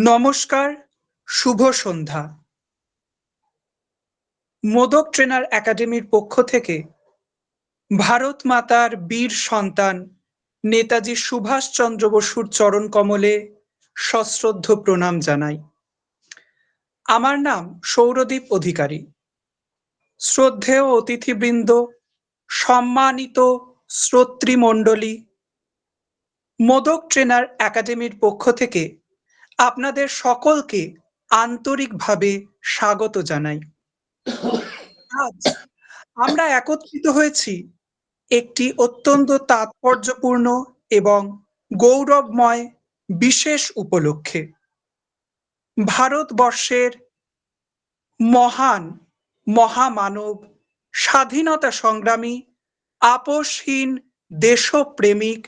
নমস্কার, শুভ সন্ধ্যা। মোদক ট্রেনার একাডেমির পক্ষ থেকে ভারত মাতার বীর সন্তান নেতাজি সুভাষচন্দ্র বসুর চরণ কমলে সশ্রদ্ধ প্রণাম জানাই। আমার নাম সৌরদীপ অধিকারী। শ্রদ্ধেয় অতিথিবৃন্দ, সম্মানিত শ্রোতৃমণ্ডলী, মোদক ট্রেনার একাডেমির পক্ষ থেকে আপনাদের সকলকে আন্তরিকভাবে স্বাগত জানাই। আজ আমরা একত্রিত হয়েছি একটি অত্যন্ত তাৎপর্যপূর্ণ এবং গৌরবময় বিশেষ উপলক্ষে। ভারতবর্ষের মহান মহামানব, স্বাধীনতা সংগ্রামী, আপোষহীন দেশপ্রেমিক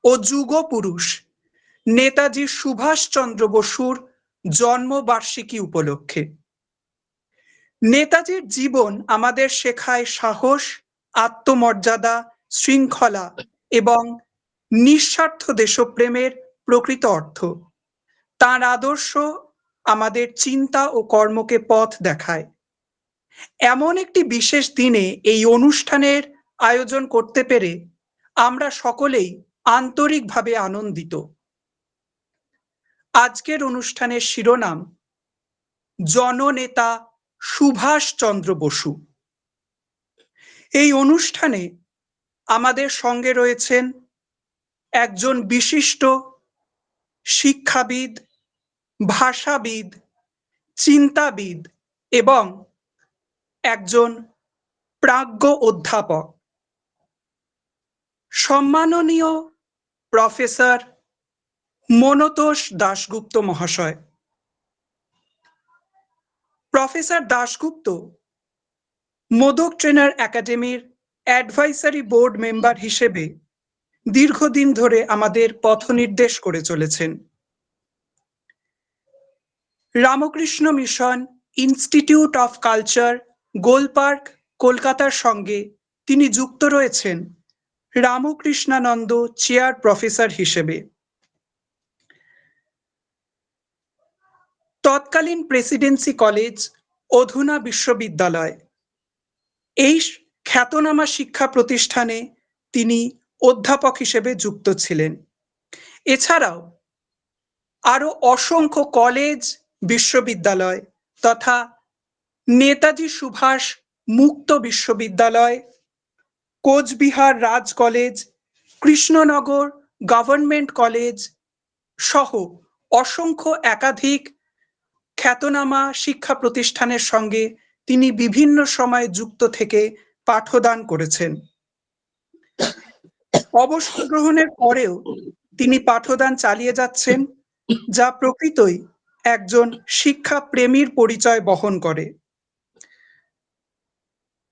ও যুগপুরুষ নেতাজি সুভাষচন্দ্র বসুর জন্মবার্ষিকী উপলক্ষে। নেতাজির জীবন আমাদের শেখায় সাহস, আত্মমর্যাদা, শৃঙ্খলা এবং নিঃস্বার্থ দেশপ্রেমের প্রকৃত অর্থ। তাঁর আদর্শ আমাদের চিন্তা ও কর্মকে পথ দেখায়। এমন একটি বিশেষ দিনে এই অনুষ্ঠানের আয়োজন করতে পেরে আমরা সকলেই আন্তরিকভাবে আনন্দিত। আজকের অনুষ্ঠানের শিরোনাম জননেতা সুভাষচন্দ্র বসু। এই অনুষ্ঠানে আমাদের সঙ্গে রয়েছেন একজন বিশিষ্ট শিক্ষাবিদ, ভাষাবিদ, চিন্তাবিদ এবং একজন প্রাজ্ঞ অধ্যাপক, সম্মাননীয় প্রফেসর মনতোষ দাশগুপ্ত মহাশয়। প্রফেসর দাশগুপ্ত মোদক ট্রেনার একাডেমির অ্যাডভাইসারি বোর্ড মেম্বার হিসেবে দীর্ঘদিন ধরে আমাদের পথ নির্দেশ করে চলেছেন। Ramakrishna mission institute of culture, Golpark, কলকাতার সঙ্গে তিনি যুক্ত রয়েছেন রামকৃষ্ণানন্দ চেয়ার প্রফেসর হিসেবে। তৎকালীন প্রেসিডেন্সি কলেজ, অধুনা বিশ্ববিদ্যালয়, এই খ্যাতনামা শিক্ষা প্রতিষ্ঠানে তিনি অধ্যাপক হিসেবে যুক্ত ছিলেন। এছাড়াও আরো অসংখ্য কলেজ, বিশ্ববিদ্যালয় তথা নেতাজি সুভাষ মুক্ত বিশ্ববিদ্যালয়, কোচবিহার রাজ কলেজ, কৃষ্ণনগর গভর্নমেন্ট কলেজ সহ অসংখ্য একাধিক খ্যাতনামা শিক্ষা প্রতিষ্ঠানের সঙ্গে তিনি বিভিন্ন সময়ে যুক্ত থেকে পাঠদান করেছেন। অবসর গ্রহণের পরেও তিনি পাঠদান চালিয়ে যাচ্ছেন, যা প্রকৃতই একজন শিক্ষা প্রেমীর পরিচয় বহন করে।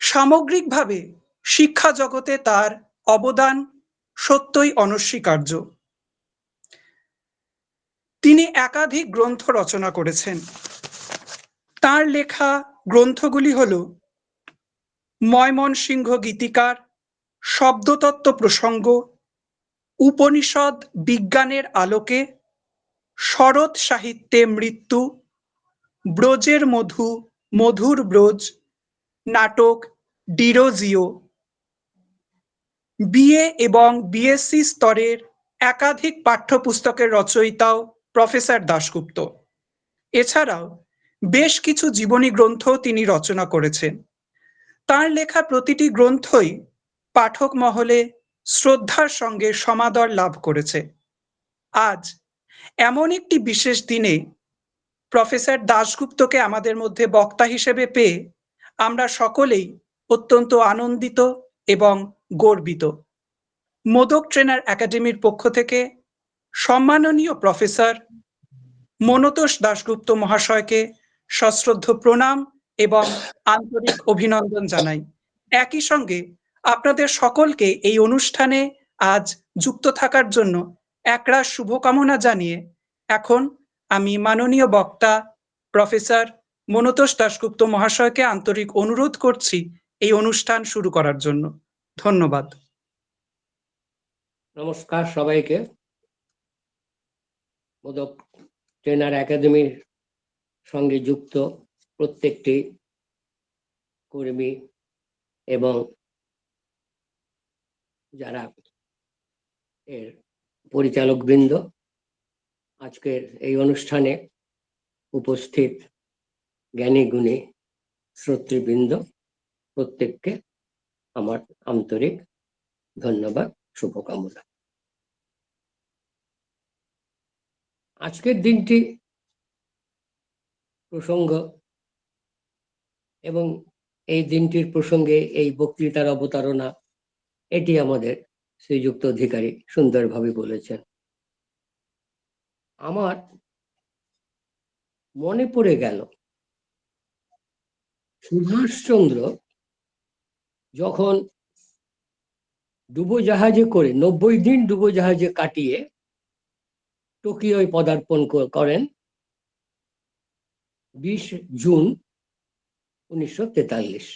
সামগ্রিকভাবে শিক্ষা জগতে তার অবদান সত্যই অনস্বীকার্য। তিনি একাধিক গ্রন্থ রচনা করেছেন। তার লেখা গ্রন্থগুলি হল ময়মনসিংহ গীতিকার, শব্দতত্ত্ব প্রসঙ্গ, উপনিষদ বিজ্ঞানের আলোকে, শরৎ সাহিত্যে মৃত্যু, ব্রজের মধু, মধুর ব্রজ, নাটক ডিরোজিও। বিএ এবং বিএসসি স্তরের একাধিক পাঠ্যপুস্তকের রচয়িতাও প্রফেসর দাশগুপ্ত। এছাড়াও বেশ কিছু জীবনী গ্রন্থ তিনি রচনা করেছেন। তার লেখা প্রতিটি গ্রন্থই পাঠক মহলে শ্রদ্ধার সঙ্গে সমাদর লাভ করেছে। আজ এমন একটি বিশেষ দিনে প্রফেসর দাশগুপ্তকে আমাদের মধ্যে বক্তা হিসেবে পেয়ে আমরা সকলেই অত্যন্ত আনন্দিত এবং গর্বিত। মোদক ট্রেনার একাডেমির পক্ষ থেকে সম্মাননীয় প্রফেসর মনতোষ দাশগুপ্ত মহাশয়কে সশ্রদ্ধ প্রণাম এবং আন্তরিক অভিনন্দন জানাই। একই সঙ্গে আপনাদের সকলকে এই অনুষ্ঠানে আজ যুক্ত থাকার জন্য একরাশ শুভকামনা জানিয়ে এখন আমি মাননীয় বক্তা প্রফেসর মনতোষ দাশগুপ্ত মহাশয়কে আন্তরিক অনুরোধ করছি এই অনুষ্ঠান শুরু করার জন্য। ধন্যবাদ। নমস্কার সবাইকে। মোদক ট্রেনার একাডেমির সঙ্গে যুক্ত প্রত্যেকটি কর্মী এবং যারা এর পরিচালক বৃন্দ, আজকের এই অনুষ্ঠানে উপস্থিত জ্ঞানী গুণী শ্রোতৃবৃন্দ, প্রত্যেককে আমার আন্তরিক ধন্যবাদ, শুভকামনা। আজকের দিনটি প্রসঙ্গ এবং এই দিনটির প্রসঙ্গে এই বক্তৃতার অবতারণা, এটি আমাদের শ্রীযুক্ত অধিকারী সুন্দরভাবে বলেছেন। আমার মনে পড়ে গেল সুভাষচন্দ্র যখন ডুবোজাহাজে করে 90 দিন ডুবোজাহাজে কাটিয়ে টোকিওয় পদার্পণ করেন 20 জুন 1943।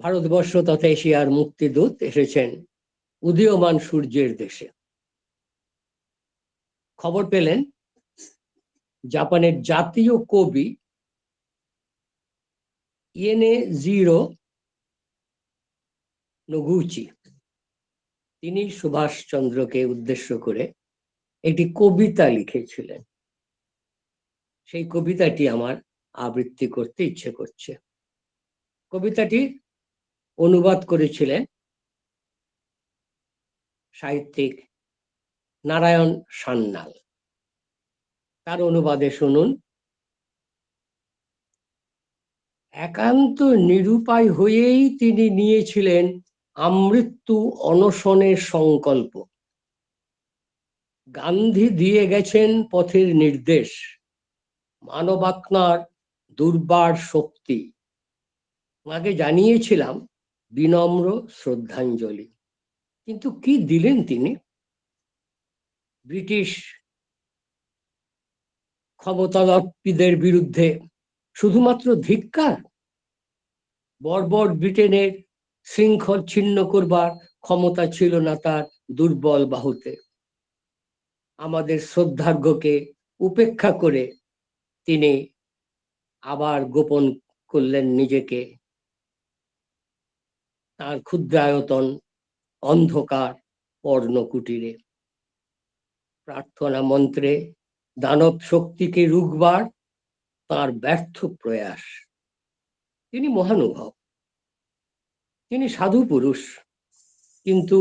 ভারতবর্ষ তথা এশিয়ার মুক্তিদূত এসেছেন উদীয়মান সূর্যের দেশে। খবর পেলেন জাপানের জাতীয় কবি ইয়েনেজিরো নোগুচি, তিনি সুভাষচন্দ্রকে উদ্দেশ্য করে একটি কবিতা লিখেছিলেন। সেই কবিতাটি আমার আবৃত্তি করতে ইচ্ছে করছে। কবিতাটি অনুবাদ করেছিলেন সাহিত্যিক নারায়ণ সান্যাল। তার অনুবাদে শুনুন। একান্ত নিরুপায় হয়েই তিনি নিয়েছিলেন আমৃত্যু অনশনের সংকল্প। গান্ধী দিয়ে গেছেন পথের নির্দেশ, মানবাত্মার দুর্বার শক্তি। আগে জানিয়েছিলাম বিনম্র শ্রদ্ধাঞ্জলি, কিন্তু কি দিলেন তিনি? ব্রিটিশ ক্ষমতাধরদের বিরুদ্ধে শুধুমাত্র ধিক্কার? বর্বর ব্রিটেনের শৃঙ্খল ছিন্ন করবার ক্ষমতা ছিল না তার দুর্বল বাহুতে। আমাদের শ্রদ্ধার্ঘ্যকে উপেক্ষা করে তিনি আবার গোপন করলেন নিজেকে তার ক্ষুদ্রায়তন অন্ধকার পর্ণকুটিরে। প্রার্থনা মন্ত্রে দানব শক্তিকে রুখবার তার ব্যর্থ প্রয়াস। তিনি মহানুভব, তিনি সাধু পুরুষ, কিন্তু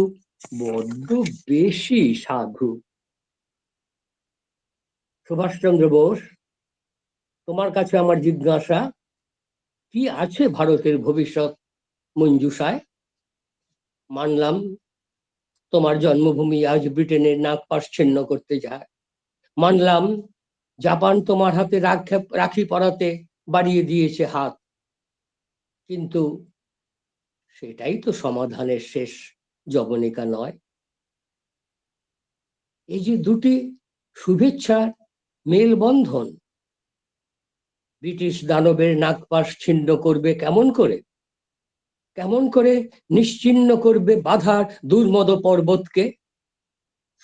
বড্ড বেশি সাধু। সুভাষচন্দ্র বোস, তোমার কাছে আমার জিজ্ঞাসা, কি আছে ভারতের ভবিষ্যৎ মঞ্জুষায়? মানলাম তোমার জন্মভূমি আজ ব্রিটেনের নাগপাশ ছিন্ন করতে যায়, মানলাম জাপান তোমার হাতে রাখি পরাতে বাড়িয়ে দিয়েছে হাত, কিন্তু সেটাই তো সমাধানের শেষ জবনিকা নয়। এই যে দুটি শুভেচ্ছার মেলবন্ধন, ব্রিটিশ দানবের নাগপাশ ছিন্ন করবে কেমন করে? কেমন করে নিশ্চিহ্ন করবে বাধার দুর্মদ পর্বতকে?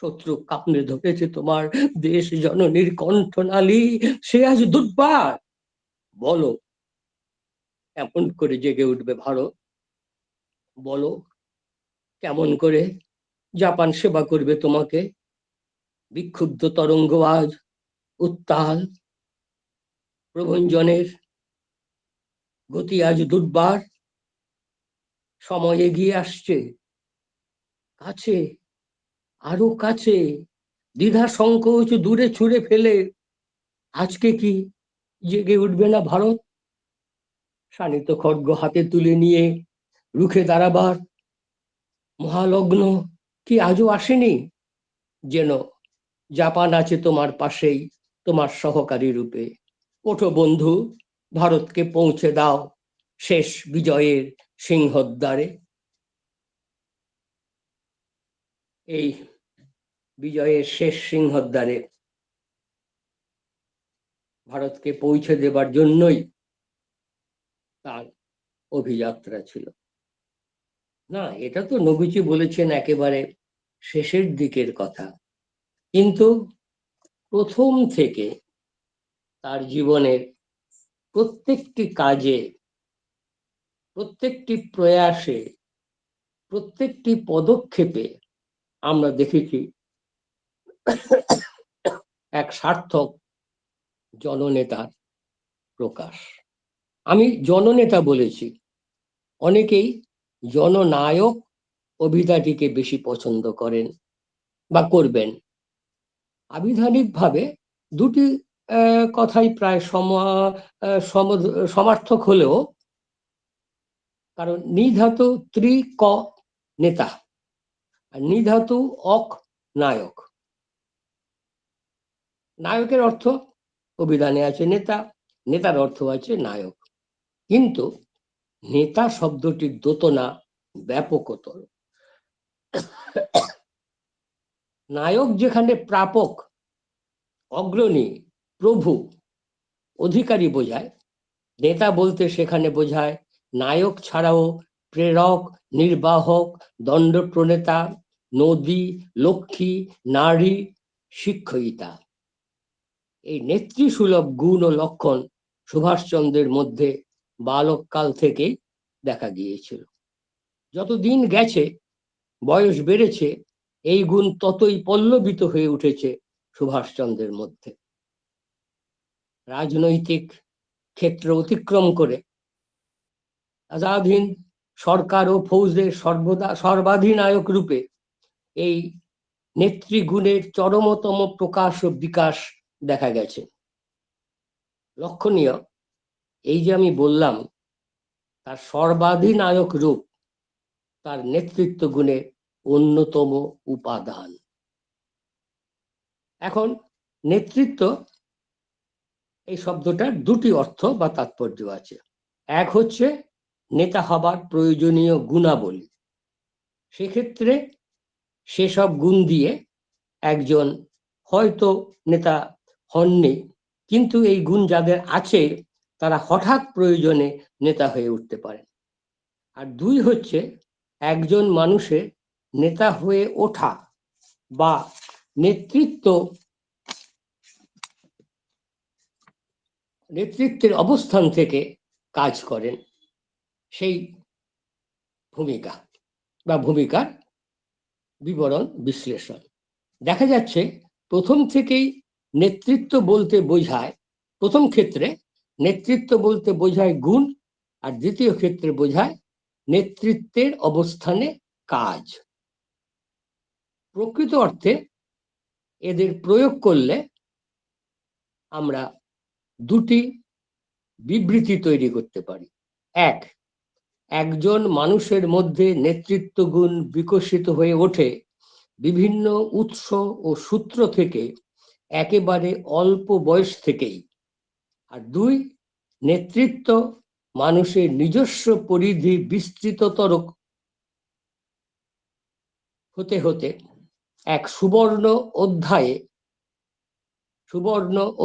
শত্রু কামড়ে ধরেছে তোমার দেশ জননীর কণ্ঠনালী, সে আজ দুর্বার। বলো কেমন করে জেগে উঠবে ভারত? বলো কেমন করে জাপান সেবা করবে তোমাকে? বিক্ষুব্ধ তরঙ্গ আজ উত্তাল, প্রভঞ্জনের গতি আজ দুর্বার। সময় এগিয়ে আসছে, কাছে, আরো কাছে, দ্বিধা সংকোচ দূরে ছুঁড়ে ফেলে আজকে কি জেগে উঠবে না ভারত? শানিত খড়গ হাতে তুলে নিয়ে রুখে দাঁড়াবার মহালগ্ন কি আজও আসেনি? যেন জাপান আছে তোমার পাশেই, তোমার সহকারী রূপে। ওঠো বন্ধু, ভারতকে পৌঁছে দাও শেষ বিজয়ের সিংহদ্বারে। এই বিজয়ের শেষ সিংহদ্বারে ভারতকে পৌঁছে দেবার জন্যই তার অভিযাত্রা ছিল। না, এটা তো নগুচি বলেছেন একেবারে শেষের দিকের কথা। কিন্তু প্রথম থেকে তার জীবনের প্রত্যেকটি কাজে, প্রত্যেকটি প্রয়াসে, প্রত্যেকটি পদক্ষেপে আমরা দেখেছি এক সার্থক জননেতার প্রকাশ। আমি জননেতা বলেছি, অনেকেই জননায়ক অভিধাটিকে বেশি পছন্দ করেন বা করবেন। আবিধানিকভাবে দুটি কথাই প্রায় সমার্থক হলেও, কারণ নিধাতু ত্রিক নেতা আর নিধাতু অক নায়ক। নায়কের অর্থ অভিধানে আছে নেতা, নেতার অর্থ আছে নায়ক, কিন্তু নেতা শব্দটির দোতনা ব্যাপকতর। নায়ক যেখানে প্রাপক, অগ্রণী, প্রভু, অধিকারী বোঝায়, নেতা বলতে সেখানে বোঝায় নায়ক ছাড়াও প্রেরক, নির্বাহক, দণ্ড প্রণেতা, নদী, লক্ষ্মী, নারী, শিক্ষয়িতা। এই নেতৃসুলভ গুণ ও লক্ষণ সুভাষচন্দ্রের মধ্যে বালককাল থেকেই দেখা গিয়েছিল। যত দিন গেছে, বয়স বেড়েছে, এই গুণ ততই পল্লবিত হয়ে উঠেছে সুভাষচন্দ্রের মধ্যে। রাজনৈতিক ক্ষেত্র অতিক্রম করে আজাদহিন্দ সরকার ও ফৌজের সর্বাধিনায়ক রূপে এই নেতৃগুণের চরমতম প্রকাশ ও বিকাশ দেখা গেছে। লক্ষণীয়, এই যে আমি বললাম তার সর্বাধিনায়ক রূপ তার নেতৃত্ব গুণের অন্যতম উপাদান। এখন নেতৃত্ব এই শব্দটার দুটি অর্থ বা তাৎপর্য আছে। এক হচ্ছে নেতা হবার প্রয়োজনীয় গুণাবলী, সেক্ষেত্রে সেসব গুণ দিয়ে একজন হয়তো নেতা হননি, কিন্তু এই গুণ যাদের আছে তারা হঠাৎ প্রয়োজনে নেতা হয়ে উঠতে পারেন। আর দুই হচ্ছে একজন মানুষের নেতা হয়ে ওঠা বা নেতৃত্বের অবস্থান থেকে কাজ করেন সেই ভূমিকা বা ভূমিকার বিবরণ বিশ্লেষণ। দেখা যাচ্ছে প্রথম থেকেই নেতৃত্ব বলতে বোঝায়, প্রথম ক্ষেত্রে নেতৃত্ব বলতে বোঝায় গুণ, আর দ্বিতীয় ক্ষেত্রে বোঝায় নেতৃত্বের অবস্থানে কাজ। প্রকৃত অর্থে এদের প্রয়োগ করলে আমরা দুটি বিবৃতি তৈরি করতে পারি। এক, একজন মানুষের মধ্যে নেতৃত্ব গুণ বিকশিত হয়ে ওঠে বিভিন্ন উৎস ও সূত্র থেকে একেবারে অল্প বয়স থেকেই। আর দুই, নেতৃত্ব মানুষের নিজস্ব পরিধি বিস্তৃততর হতে হতে এক সুবর্ণ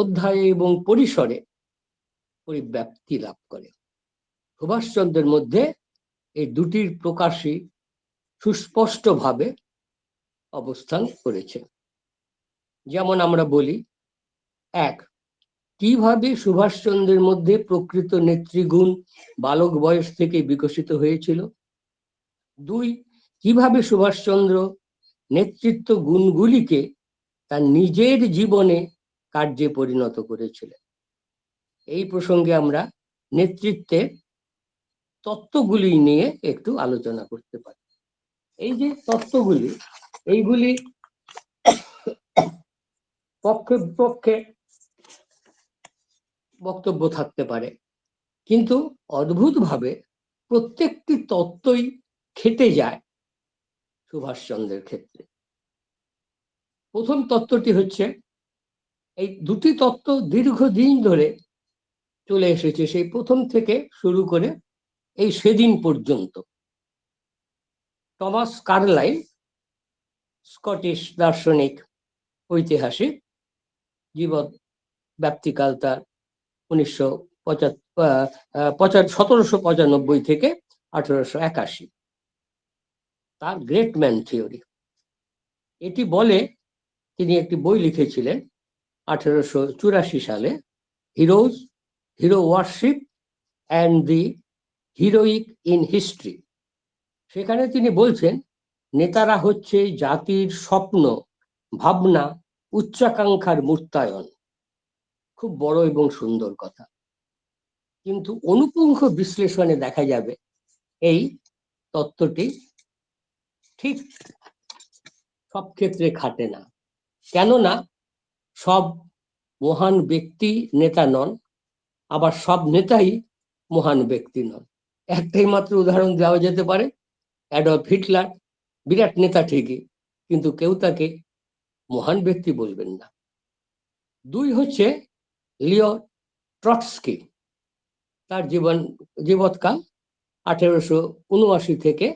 অধ্যায়ে এবং পরিসরে পরিব্যাপ্তি লাভ করে। সুভাষচন্দ্রের মধ্যে এই দুটির প্রকাশই সুস্পষ্টভাবে অবস্থান করেছে। যেমন আমরা বলি, এক, কিভাবে সুভাষচন্দ্রের মধ্যে প্রকৃত নেতৃগুণ বালক বয়স থেকে বিকশিত হয়েছিল। দুই, কিভাবে সুভাষচন্দ্র নেতৃত্ব গুণগুলিকে তার নিজের জীবনে কার্যে পরিণত করেছিলেন। এই প্রসঙ্গে আমরা নেতৃত্বের তত্ত্বগুলি নিয়ে একটু আলোচনা করতে পারি। এই যে তত্ত্বগুলি, এইগুলি পক্ষে বিপক্ষে বক্তব্য থাকতে পারে, কিন্তু অদ্ভুতভাবে প্রত্যেকটি তত্ত্বই খেটে যায় সুভাষচন্দ্রের ক্ষেত্রে। প্রথম তত্ত্বটি হচ্ছে, এই দুটি তত্ত্ব দীর্ঘদিন ধরে চলে এসেছে, সেই প্রথম থেকে শুরু করে এই সেদিন পর্যন্ত। টমাস কার্লাইল, স্কটিশ দার্শনিক ঐতিহাসিক, জীবন ব্যাপ্তিকাল তার 1795 থেকে 1881, তার গ্রেট ম্যান থিওরি। এটি বলে তিনি একটি বই লিখেছিলেন 1884 সালে, hero warship and the heroic in history. সেখানে তিনি বলছেন, নেতারা হচ্ছে জাতির স্বপ্ন, ভাবনা, উচ্চাকাঙ্ক্ষার মূর্তায়ন। খুব বড় এবং সুন্দর কথা, কিন্তু অনুপুঙ্খ বিশ্লেষণে দেখা যাবে এই তত্ত্বটি ঠিক সব ক্ষেত্রে খাটে না। কেননা সব মহান ব্যক্তি নেতা নন, আবার সব নেতাই মহান ব্যক্তি নন। একটাই মাত্র উদাহরণ দেওয়া যেতে পারে, অ্যাডলফ হিটলার বিরাট নেতা ঠিকই, কিন্তু কেউ তাকে মহান ব্যক্তি বলবেন না। দুই হচ্ছে লিও ট্রটস্কি। তার জীবৎকাল 1879 থেকে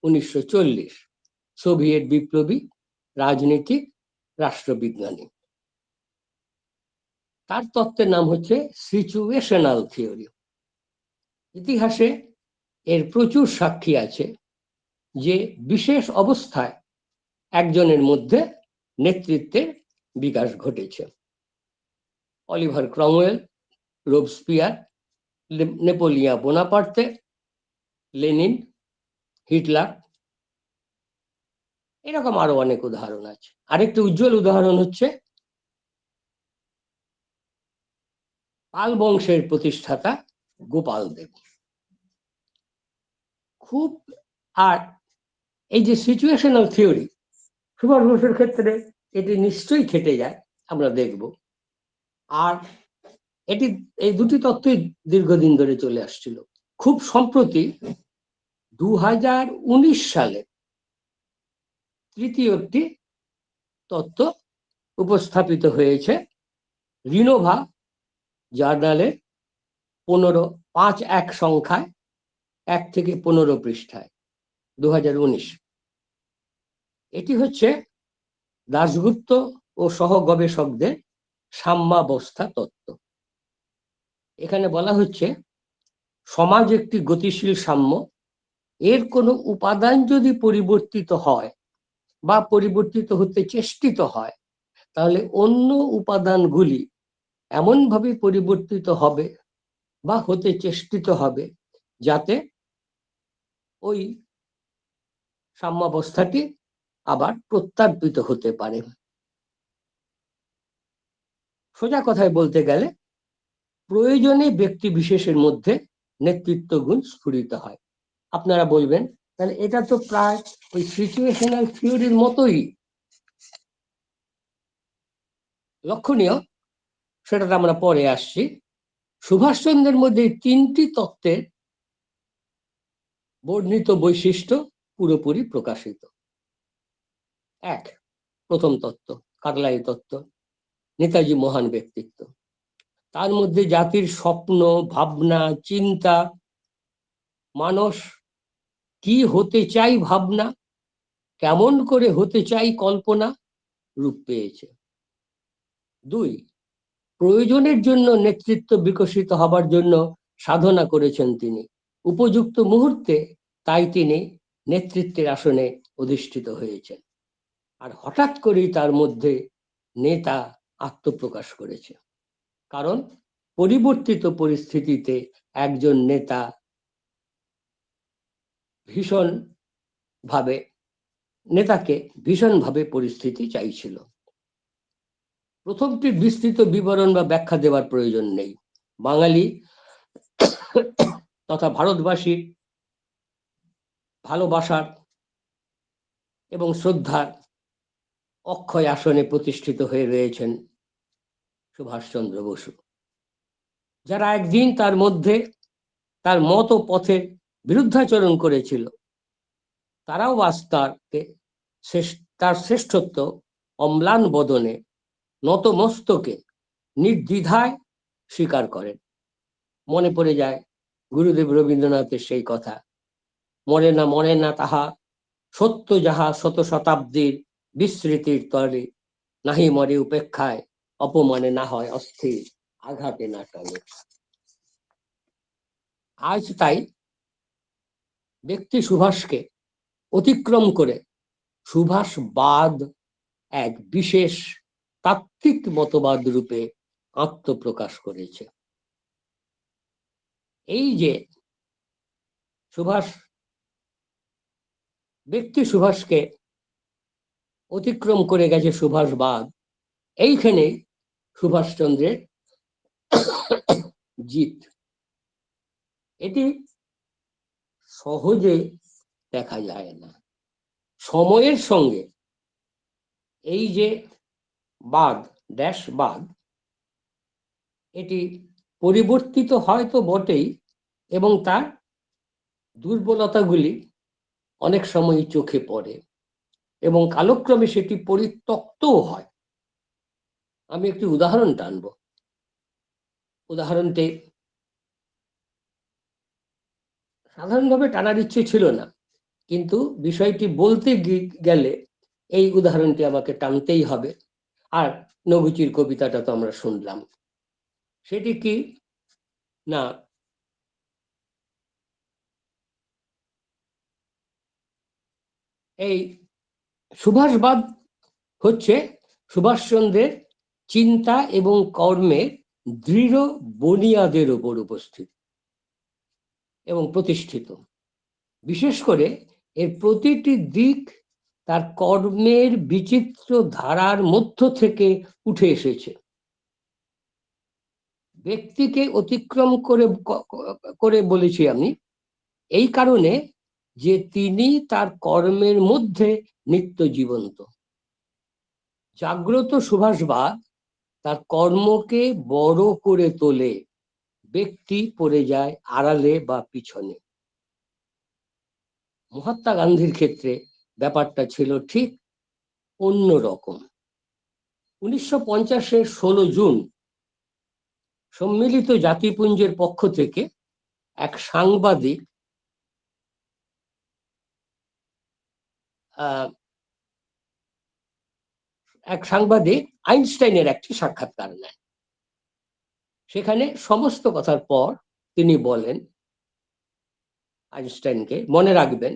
1940। সোভিয়েত বিপ্লবী, রাজনীতিক, রাষ্ট্রবিজ্ঞানী। তার তত্ত্বের নাম হচ্ছে সিচুয়েশনাল থিওরি। ইতিহাসে এর প্রচুর সাক্ষী আছে যে বিশেষ অবস্থায় একজনের মধ্যে নেতৃত্বের বিকাশ ঘটেছে। Oliver Cromwell, Robespierre, Napoleon Bonaparte, Lenin, Hitler, এরকম আরো অনেক উদাহরণ আছে। আরেকটি উজ্জ্বল উদাহরণ হচ্ছে পাল বংশের প্রতিষ্ঠাতা গোপাল দেব। খুব আর এই যে সিচুয়েশনাল থিওরি, সুভাষ বসুর ক্ষেত্রে এটি নিশ্চয়ই খেটে যায়, আমরা দেখব। আর এটি, এই দুটি তত্ত্বই দীর্ঘদিন ধরে চলে আসছিল। খুব সম্প্রতি 2019 সালে তৃতীয়টি তত্ত্ব উপস্থাপিত হয়েছে রিনোভা জার্নালে 5.1 সংখ্যায়, 1 থেকে 15 পৃষ্ঠায়, 2019। এটি হচ্ছে দাশগুপ্ত ও সহ গবেষকদের সাম্যাবস্থা তত্ত্ব। এখানে বলা হচ্ছে, সমাজ একটি গতিশীল সাম্য, এর কোনো উপাদান যদি পরিবর্তিত হয় বা পরিবর্তিত হতে চেষ্টিত হয়, তাহলে অন্য উপাদানগুলি এমনভাবে পরিবর্তিত হবে বা হতে চেষ্টিত হবে যাতে ওই সাম্যাবস্থাটি আবার প্রত্যার্পিত হতে পারে। সোজা কথায় বলতে গেলে, প্রয়োজনে ব্যক্তি বিশেষের মধ্যে নেতৃত্ব গুণ স্ফুরিত হয়। আপনারা বলবেন, তাহলে এটা তো প্রায় ওই সিচুয়েশনাল থিওরির মতোই। লক্ষণীয়, সেটা আমরা পরে আসছি, সুভাষচন্দ্রের মধ্যে 3টি তত্ত্বের বর্ণিত বৈশিষ্ট্য পুরোপুরি প্রকাশিত। প্রথম তত্ত্ব, কার্লাইল তত্ত্ব, নেতাজি মহান ব্যক্তিত্ব। তার মধ্যে জাতির স্বপ্ন, ভাবনা, চিন্তা, মানুষ কি হতে চাই ভাবনা, কেমন করে হতে চাই কল্পনা রূপ পেয়েছে। 2, প্রয়োজনের জন্য নেতৃত্ব বিকশিত হবার জন্য সাধনা করেছেন তিনি, উপযুক্ত মুহূর্তে তাই তিনি নেতৃত্বের আসনে অধিষ্ঠিত হয়েছেন। আর হঠাৎ করেই তার মধ্যে নেতা আত্মপ্রকাশ করেছে, কারণ পরিবর্তিত পরিস্থিতিতে একজন নেতা ভীষণভাবে পরিস্থিতি চাইছিল। প্রথমটির বিস্তৃত বিবরণ বা ব্যাখ্যা দেওয়ার প্রয়োজন নেই। বাঙালি তথা ভারতবাসীর ভালোবাসার এবং শ্রদ্ধার অক্ষয় আসনে প্রতিষ্ঠিত হয়ে রয়েছেন সুভাষচন্দ্র বসু, যারা একদিন তার মধ্যে তার মত ও পথের বিরুদ্ধাচরণ করেছিল, তারাও আজ তার শ্রেষ্ঠত্ব অম্লান বদনে নত মস্তকে নির্দ্বিধায় স্বীকার করেন। মনে পড়ে যায় গুরুদেব রবীন্দ্রনাথের সেই কথা, মরে না তাহা সত্য যাহা শত শতাব্দীর বিস্মৃতির তলে, নাহি মরে উপেক্ষায়, অপমানে না হয় অস্থির, আঘাতে না টলে। আজ তাই ব্যক্তি সুভাষকে অতিক্রম করে সুভাষবাদ এক বিশেষ তাত্ত্বিক মতবাদ রূপে আত্মপ্রকাশ করেছে। এই যে সুভাষ, ব্যক্তি সুভাষকে অতিক্রম করে গেছে সুভাষবাদ, এইখানে সুভাষচন্দ্রের জিত। এটি সহজে দেখা যায় না। সময়ের সঙ্গে এই যে বাদ, ড্যাশ বাদ, এটি পরিবর্তিত হয় তো বটেই, এবং তার দুর্বলতাগুলি অনেক সময় চোখে পড়ে এবং কালক্রমে সেটি পরিত্যক্তও হয়। আমি একটি উদাহরণ টানব। উদাহরণটি সাধারণভাবে টানার ইচ্ছে ছিল না, কিন্তু বিষয়টি বলতে গেলে এই উদাহরণটি আমাকে টানতেই হবে। আর নগুচির কবিতাটা তো আমরা শুনলাম। সেটি কি না, এই সুভাষবাদ হচ্ছে সুভাষচন্দ্রের চিন্তা এবং কর্মের দৃঢ় বুনিয়াদের উপর উপস্থিত এবং প্রতিষ্ঠিত। বিশেষ করে এর প্রতিটি দিক তার কর্মের বিচিত্র ধারার মধ্য থেকে উঠে এসেছে। ব্যক্তিকে অতিক্রম করে বলেছি আমি এই কারণে যে তিনি তার কর্মের মধ্যে নিত্য জীবন্ত। জাগ্রত সুভাষবাদ তার কর্মকে বড় করে তোলে, ব্যক্তি পড়ে যায় আড়ালে বা পিছনে। মহাত্মা গান্ধীর ক্ষেত্রে ব্যাপারটা ছিল ঠিক অন্য রকম। 1950-এর 16 জুন সম্মিলিত জাতিপুঞ্জের পক্ষ থেকে এক সাংবাদিক আইনস্টাইনের একটি সাক্ষাৎকার নেন। সেখানে সমস্ত কথার পর তিনি বলেন আইনস্টাইনকে, মনে রাখবেন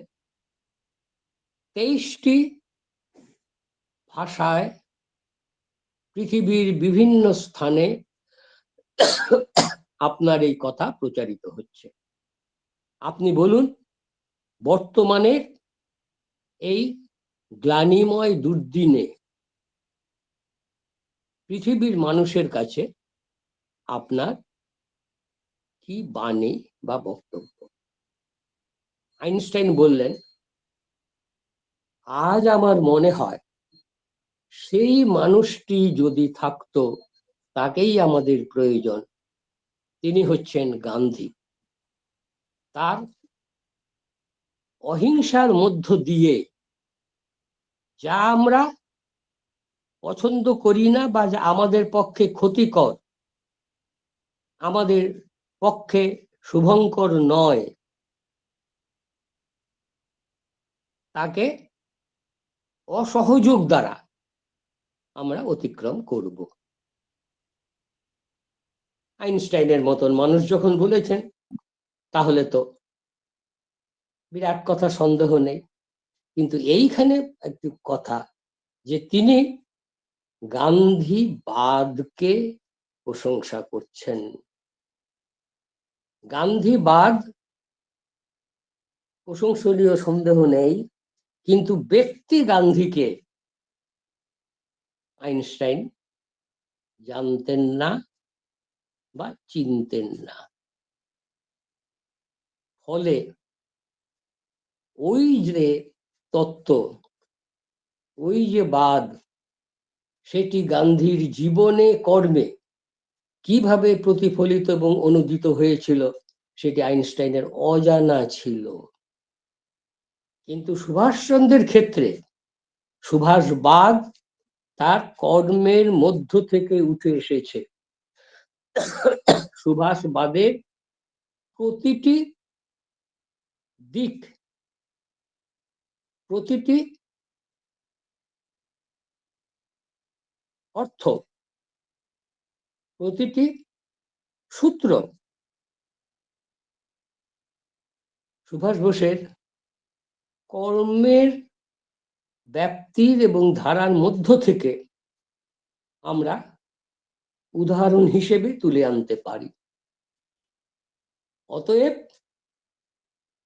23টি ভাষায় পৃথিবীর বিভিন্ন স্থানে আপনার এই কথা প্রচারিত হচ্ছে। আপনি বলুন, বর্তমানে এই গ্লানিময় দুর্দিনে পৃথিবীর মানুষের কাছে আপনার কি বাণী বা বক্তব্য? আইনস্টাইন বললেন, আজ আমার মনে হয় সেই মানুষটি যদি থাকতো তাকেই আমাদের প্রয়োজন। তিনি হচ্ছেন গান্ধী। তার অহিংসার মধ্য দিয়ে যা আমরা পছন্দ করি না বা যা আমাদের পক্ষে ক্ষতিকর, আমাদের পক্ষে শুভঙ্কর নয়, তাকে অসহযোগ দ্বারা আমরা অতিক্রম করব। আইনস্টাইনের মতন মানুষ যখন বলেছেন, তাহলে তো বিরাট কথা, সন্দেহ নেই। কিন্তু এইখানে একটি কথা, যে তিনি গান্ধীবাদকে প্রশংসা করছেন। গান্ধীবাদ প্রশংসনীয়, সন্দেহ নেই, কিন্তু ব্যক্তি গান্ধীকে আইনস্টাইন জানতেন না বা চিনতেন না। ফলে ওই যে তত্ত্ব, ওই যে বাদ, সেটি গান্ধীর জীবনে কর্মে কিভাবে প্রতিফলিত এবং অনুদিত হয়েছিল সেটি আইনস্টাইনের অজানা ছিল। কিন্তু সুভাষচন্দ্রের ক্ষেত্রে সুভাষবাদ তার কর্মের মধ্য থেকে উঠে এসেছে। সুভাষবাদের প্রতিটি দিক, প্রতিটি অর্থ, প্রতিটি সূত্র সুভাষ বোসের কর্মের ব্যাপ্তির এবং ধারার মধ্য থেকে আমরা উদাহরণ হিসেবে তুলে আনতে পারি। অতএব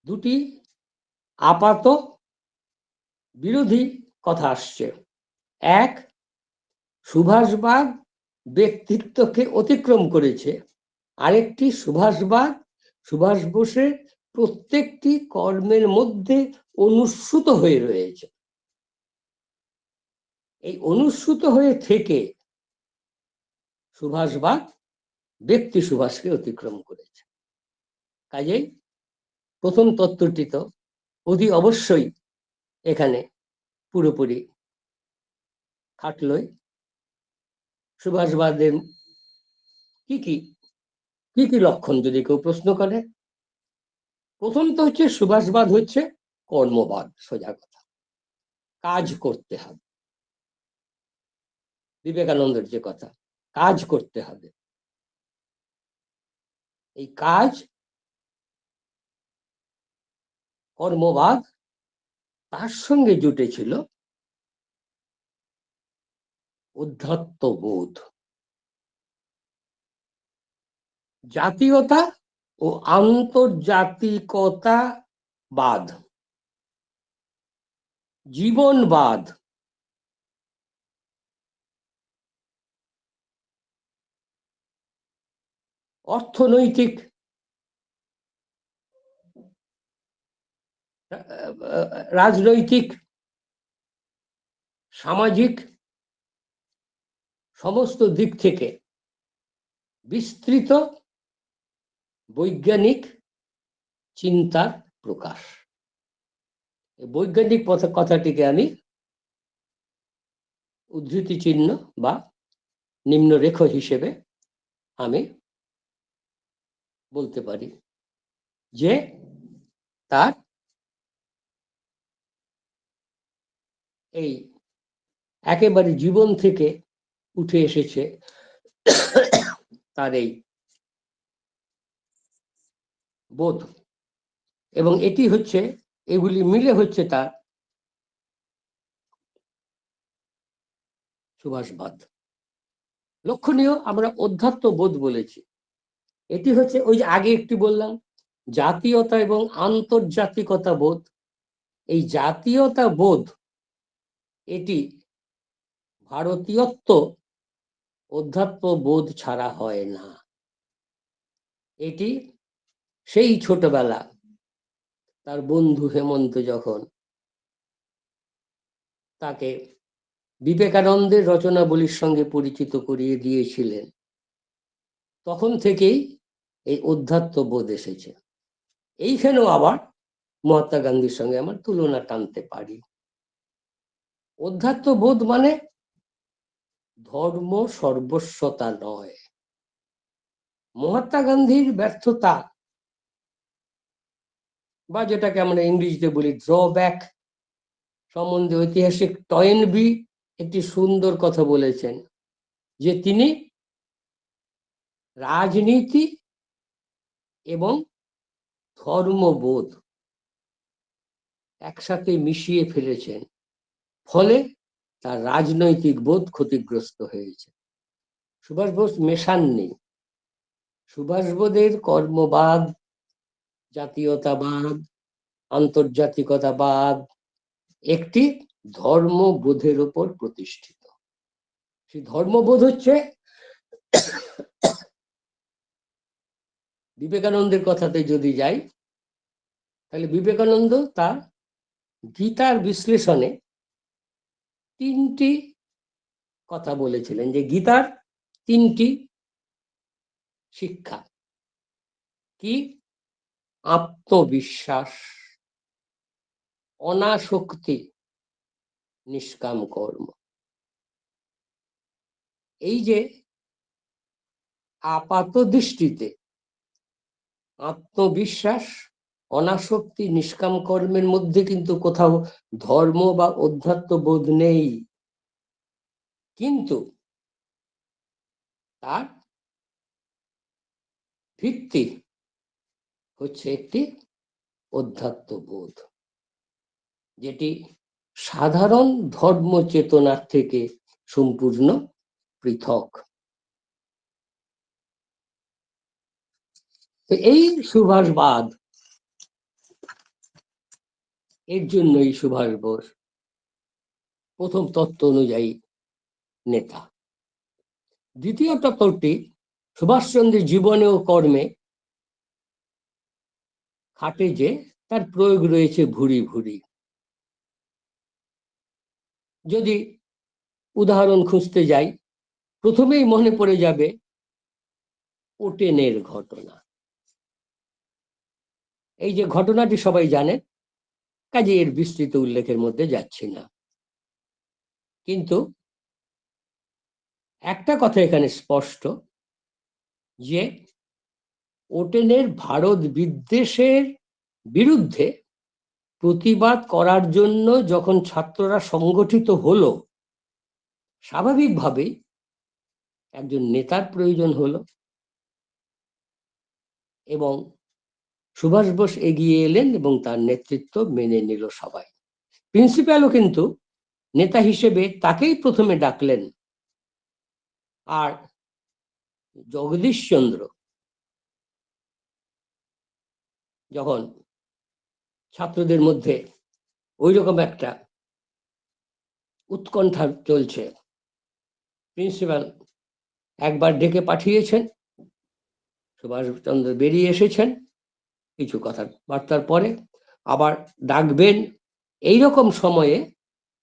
দুটি আপাত বিরোধী কথা আসছে। এক, সুভাষবাদ ব্যক্তিত্বকে অতিক্রম করেছে, আরেকটি সুভাষবাদ সুভাষ বোসের প্রত্যেকটি কর্মের মধ্যে অনুস্যূত হয়ে রয়েছে। এই অনুস্যূত হয়ে থেকে সুভাষবাদ ব্যক্তি সুভাষকে অতিক্রম করেছে। কাজেই প্রথম তত্ত্বটি তো অতি অবশ্যই এখানে পুরোপুরি খাটলই। সুভাষবাদের কি কি কি কি লক্ষণ যদি কেউ প্রশ্ন করে, প্রথম তো হচ্ছে সুভাষবাদ হচ্ছে কর্মবাদ, সোজা কথা, কাজ করতে হবে। বিবেকানন্দের যে কথা, কাজ করতে হবে, এই কাজ কর্মবাদ, তার সঙ্গে জুটেছিল অধ্যাত্মবোধ, জাতীয়তা ও আন্তর্জাতিকতাবাদ, জীবনবাদ, অর্থনৈতিক রাজনৈতিক সামাজিক সমস্ত দিক থেকে বিস্তৃত বৈজ্ঞানিক চিন্তার প্রকাশ। বৈজ্ঞানিক কথাটিকে আমি উদ্ধৃতি চিহ্ন বা নিম্নরেখ হিসেবে আমি বলতে পারি যে তার এই একেবারে জীবন থেকে উঠে এসেছে তার এই বোধ, এবং এটি হচ্ছে, এগুলি মিলে হচ্ছে তার সুভাষবাদ। লক্ষণীয়, আমরা অধ্যাত্ম বোধ বলেছি, এটি হচ্ছে ওই যে আগে একটি বললাম জাতীয়তা এবং আন্তর্জাতিকতা বোধ। এই জাতীয়তা বোধ এটি ভারতীয়ত্ব অধ্যাত্ম বোধ ছাড়া হয় না। এটি সেই ছোটবেলা তার বন্ধু হেমন্ত যখন তাকে বিবেকানন্দের রচনাবলীর সঙ্গে পরিচিত করিয়ে দিয়েছিলেন, তখন থেকেই এই অধ্যাত্ম বোধ এসেছে। এইখানেও আবার মহাত্মা গান্ধীর সঙ্গে আমার তুলনা টানতে পারি। অধ্যাত্ম বোধ মানে ধর্ম সর্বস্বতা নয়। মহাত্মা গান্ধীর ব্যর্থতা, বা যেটাকে আমরা ইংরেজিতে বলি ড্রব্যাক, সম্বন্ধে ঐতিহাসিক টয়েনবি একটি সুন্দর কথা বলেছেন, যে তিনি রাজনীতি এবং ধর্মবোধ একসাথে মিশিয়ে ফেলেছেন, ফলে তার রাজনৈতিক বোধ ক্ষতিগ্রস্ত হয়েছে। সুভাষ বোস মেশাননি। সুভাষ বোধের কর্মবাদ, জাতীয়তাবাদ, আন্তর্জাতিকতাবাদ একটি ধর্মবোধের উপর প্রতিষ্ঠিত। সেই ধর্মবোধ হচ্ছে, বিবেকানন্দের কথাতে যদি যাই, তাহলে বিবেকানন্দ তার গীতার বিশ্লেষণে তিনটি কথা বলেছিলেন, যে গীতার তিনটি শিক্ষা কি: আত্মবিশ্বাস, অনাসক্তি, নিষ্কাম কর্ম। এই যে আপাত দৃষ্টিতে আত্মবিশ্বাস, অনাসক্তি, নিষ্কাম কর্মের মধ্যে কিন্তু কোথাও ধর্ম বা অধ্যাত্ম বোধ নেই, কিন্তু তার ভিত্তি হচ্ছে একটি অধ্যাত্ম বোধ, যেটি সাধারণ ধর্ম চেতনার থেকে সম্পূর্ণ পৃথক। তো এই সুভাষবাদ, এর জন্যই সুভাষ বোস প্রথম তত্ত্ব অনুযায়ী নেতা। দ্বিতীয় তত্ত্বটি সুভাষচন্দ্রের জীবনে ও কর্মে খাটে যে তার প্রয়োগ রয়েছে ভুরি ভুরি। যদি উদাহরণ খুঁজতে যাই, প্রথমেই মনে পড়ে যাবে ওটেনের ঘটনা। এই যে ঘটনাটি সবাই জানেন, কাজে এর বিস্তৃত উল্লেখের মধ্যে যাচ্ছি না, কিন্তু একটা কথা এখানে স্পষ্ট যে ওটেনের ভারত বিদ্বেষের বিরুদ্ধে প্রতিবাদ করার জন্য যখন ছাত্ররা সংগঠিত হলো, স্বাভাবিকভাবেই একজন নেতার প্রয়োজন হলো এবং সুভাষ বোস এগিয়ে এলেন এবং তার নেতৃত্ব মেনে নিল সবাই। প্রিন্সিপালও কিন্তু নেতা হিসেবে তাকেই প্রথমে ডাকলেন। আর জগদীশচন্দ্র যখন ছাত্রদের মধ্যে ওই রকম একটা উৎকণ্ঠা চলছে, প্রিন্সিপাল একবার ডেকে পাঠিয়েছেন, সুভাষচন্দ্র বেরিয়ে এসেছেন, কিছু কথাবার্তার পরে আবার ডাকবেন। এইরকম সময়ে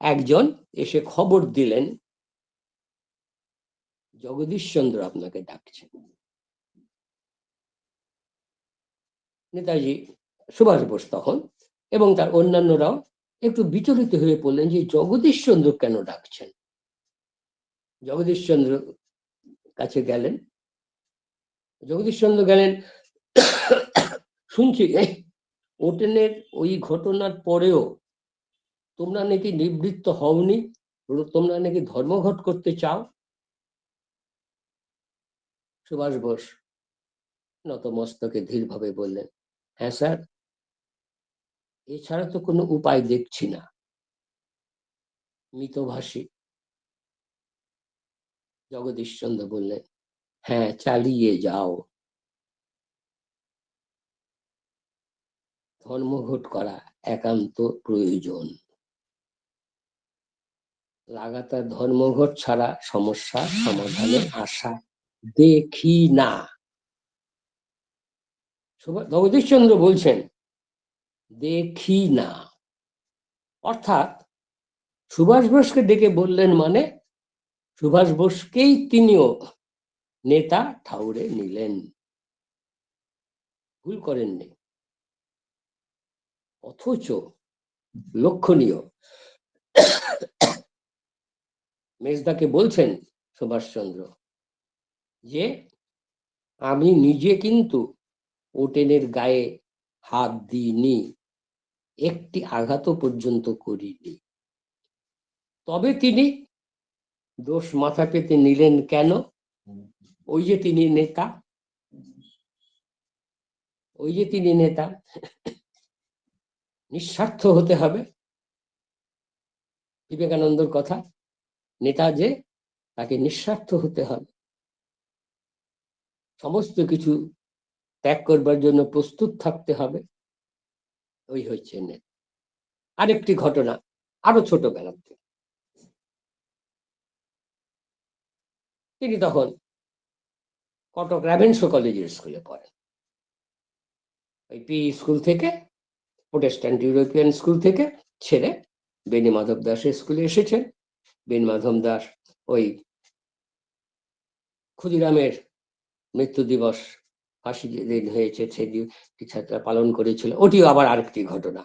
একজন এসে খবর দিলেন, জগদীশচন্দ্র আপনাকে ডাকছেন। নেতাজি সুভাষ বোস তখন এবং তার অন্যান্যরাও একটু বিচলিত হয়ে পড়লেন যে জগদীশচন্দ্র কেন ডাকছেন। জগদীশচন্দ্র কাছে গেলেন, জগদীশচন্দ্র গেলেন, শুনছি ওটেনের ওই ঘটনার পরেও তোমরা নাকি নিবৃত্ত হওনি, তোমরা নাকি ধর্মঘট করতে চাও। সুভাষ বোস নতমস্তকে ধীরভাবে বললেন, হ্যাঁ স্যার, এছাড়া তো কোনো উপায় দেখছি না। মিতভাষী জগদীশচন্দ্র বললেন, হ্যাঁ চালিয়ে যাও, ধর্মঘট করা একান্ত প্রয়োজন। লাগাতার ধর্মঘট ছাড়া সমস্যা সমাধানের আশা দেখি না। জগদীশচন্দ্র বলছেন দেখি না, অর্থাৎ সুভাষ বোসকে ডেকে বললেন মানে সুভাষ বোসকেই তিনিও নেতা ঠাউরে নিলেন, ভুল করেননি। অথচ লক্ষণীয়, মেজদাকে বলছেন সুভাষচন্দ্র যে আমি নিজে কিন্তু ওটেনের গায়ে হাত দিইনি, একটি আঘাত পর্যন্ত করিনি। তবে তিনি দোষ মাথা পেতে নিলেন কেন? ওই যে তিনি নেতা, ওই যে তিনি নেতা, নিঃস্বার্থ হতে হবে। বিবেকানন্দর কথা, নেতা যে তাকে নিঃস্বার্থ হতে হবে, সমস্ত কিছু ত্যাগ করবার জন্য প্রস্তুত থাকতে হবে। ওই হচ্ছে নেতা। আরেকটি ঘটনা, আরো ছোটবেলাতে, তিনি তখন কটক রাভেন্স কলেজের স্কুলে পড়েন। ওই পি স্কুল থেকে, প্রোটেস্ট্যান্ট ইউরোপিয়ান স্কুল থেকে ছেড়ে বেণী মাধব দাসের স্কুলে এসেছেন। বেণী মাধব দাস ওই ক্ষুদিরামের মৃত্যু দিবস, ফাঁসি যেদিন হয়েছে সেদিন ছাত্ররা পালন করেছিল, ওটিও আবার আরেকটি ঘটনা।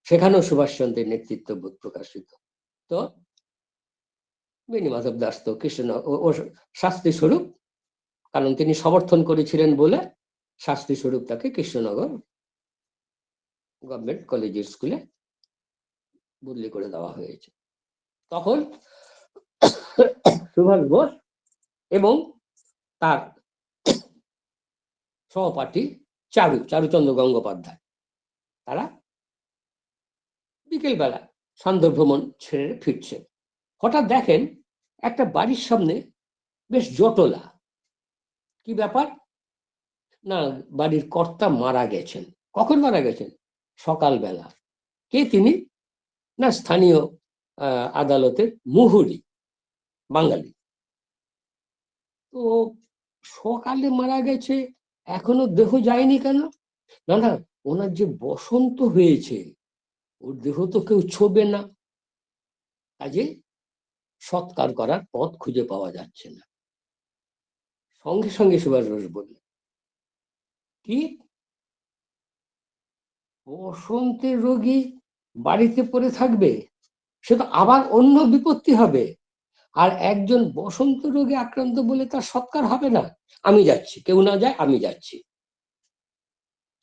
সেখানেও সুভাষচন্দ্রের নেতৃত্ব বোধ প্রকাশিত। তো বেণী মাধব দাস তো কৃষ্ণ ও শাস্তি স্বরূপ, কারণ তিনি সমর্থন করেছিলেন বলে শাস্তি স্বরূপ তাকে কৃষ্ণনগর গভর্নমেন্ট কলেজের স্কুলে বদলি করে দেওয়া হয়েছে। তখন সুভাষ বোস এবং তার সহপাঠী চারুচন্দ্র গঙ্গোপাধ্যায়, তারা বিকেলবেলা সান্ধ্য ভ্রমণ ছেড়ে ফিরছে। হঠাৎ দেখেন একটা বাড়ির সামনে বেশ জটলা। কি ব্যাপার? না, বাড়ির কর্তা মারা গেছেন। কখন মারা গেছেন? সকালবেলা। কে তিনি? না, স্থানীয় আদালতের মুহুরি, বাঙালি। তো সকালে মারা গেছে, এখনো দেহ যায়নি কেন? না না, ওনার যে বসন্ত হয়েছে, ওর দেহ তো কেউ ছোবে না, কাজে সৎকার করার পথ খুঁজে পাওয়া যাচ্ছে না। সঙ্গে সঙ্গে সুভাষ বোস বললেন, কি বসন্তের রোগী বাড়িতে পড়ে থাকবে? সে তো আবার অন্য বিপত্তি হবে। আর একজন বসন্ত রোগে আক্রান্ত বলে তার সৎকার হবে না। আমি যাচ্ছি, কেউ না যায়, আমি যাচ্ছি।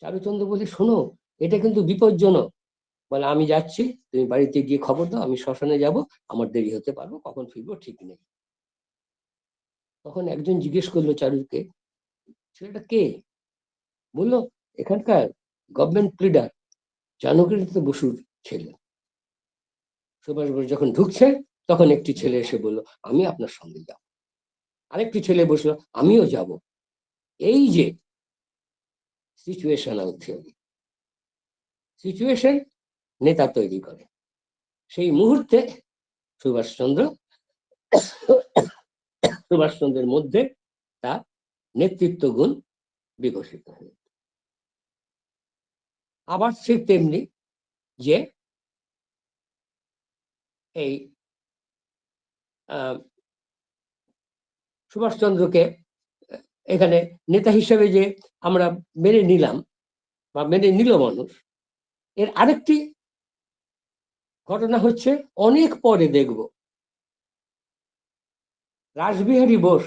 চারুচন্দ্র বলে, শোনো, এটা কিন্তু বিপজ্জনক। বলে, আমি যাচ্ছি, তুমি বাড়িতে গিয়ে খবর দাও, আমি শ্মশানে যাব, আমার দেরি হতে পারবো, কখন ফিরবো ঠিক নেই। তখন একজন জিজ্ঞেস করলো চারুকে, ছেলেটা কে? বললো, এখানকার গভর্নমেন্ট প্লিডার জানকীনাথ বসুর ছেলে। সুভাষ বোস যখন ঢুকছে, তখন একটি ছেলে এসে বলল, আমি আপনার সঙ্গে যাব। আরেকটি ছেলে বসলো, আমিও যাব। এই যে সিচুয়েশনাল থিওরি, সিচুয়েশন নেতা তৈরি করে। সেই মুহূর্তে সুভাষচন্দ্র সুভাষচন্দ্রের মধ্যে তার নেতৃত্ব গুণ বিকশিত হয়ে। আবার ঠিক তেমনি যে এই সুভাষচন্দ্রকে এখানে নেতা হিসেবে যে আমরা মেনে নিলাম বা মেনে নিল মানুষ, এর আরেকটি ঘটনা হচ্ছে অনেক পরে দেখব, রাসবিহারী বোস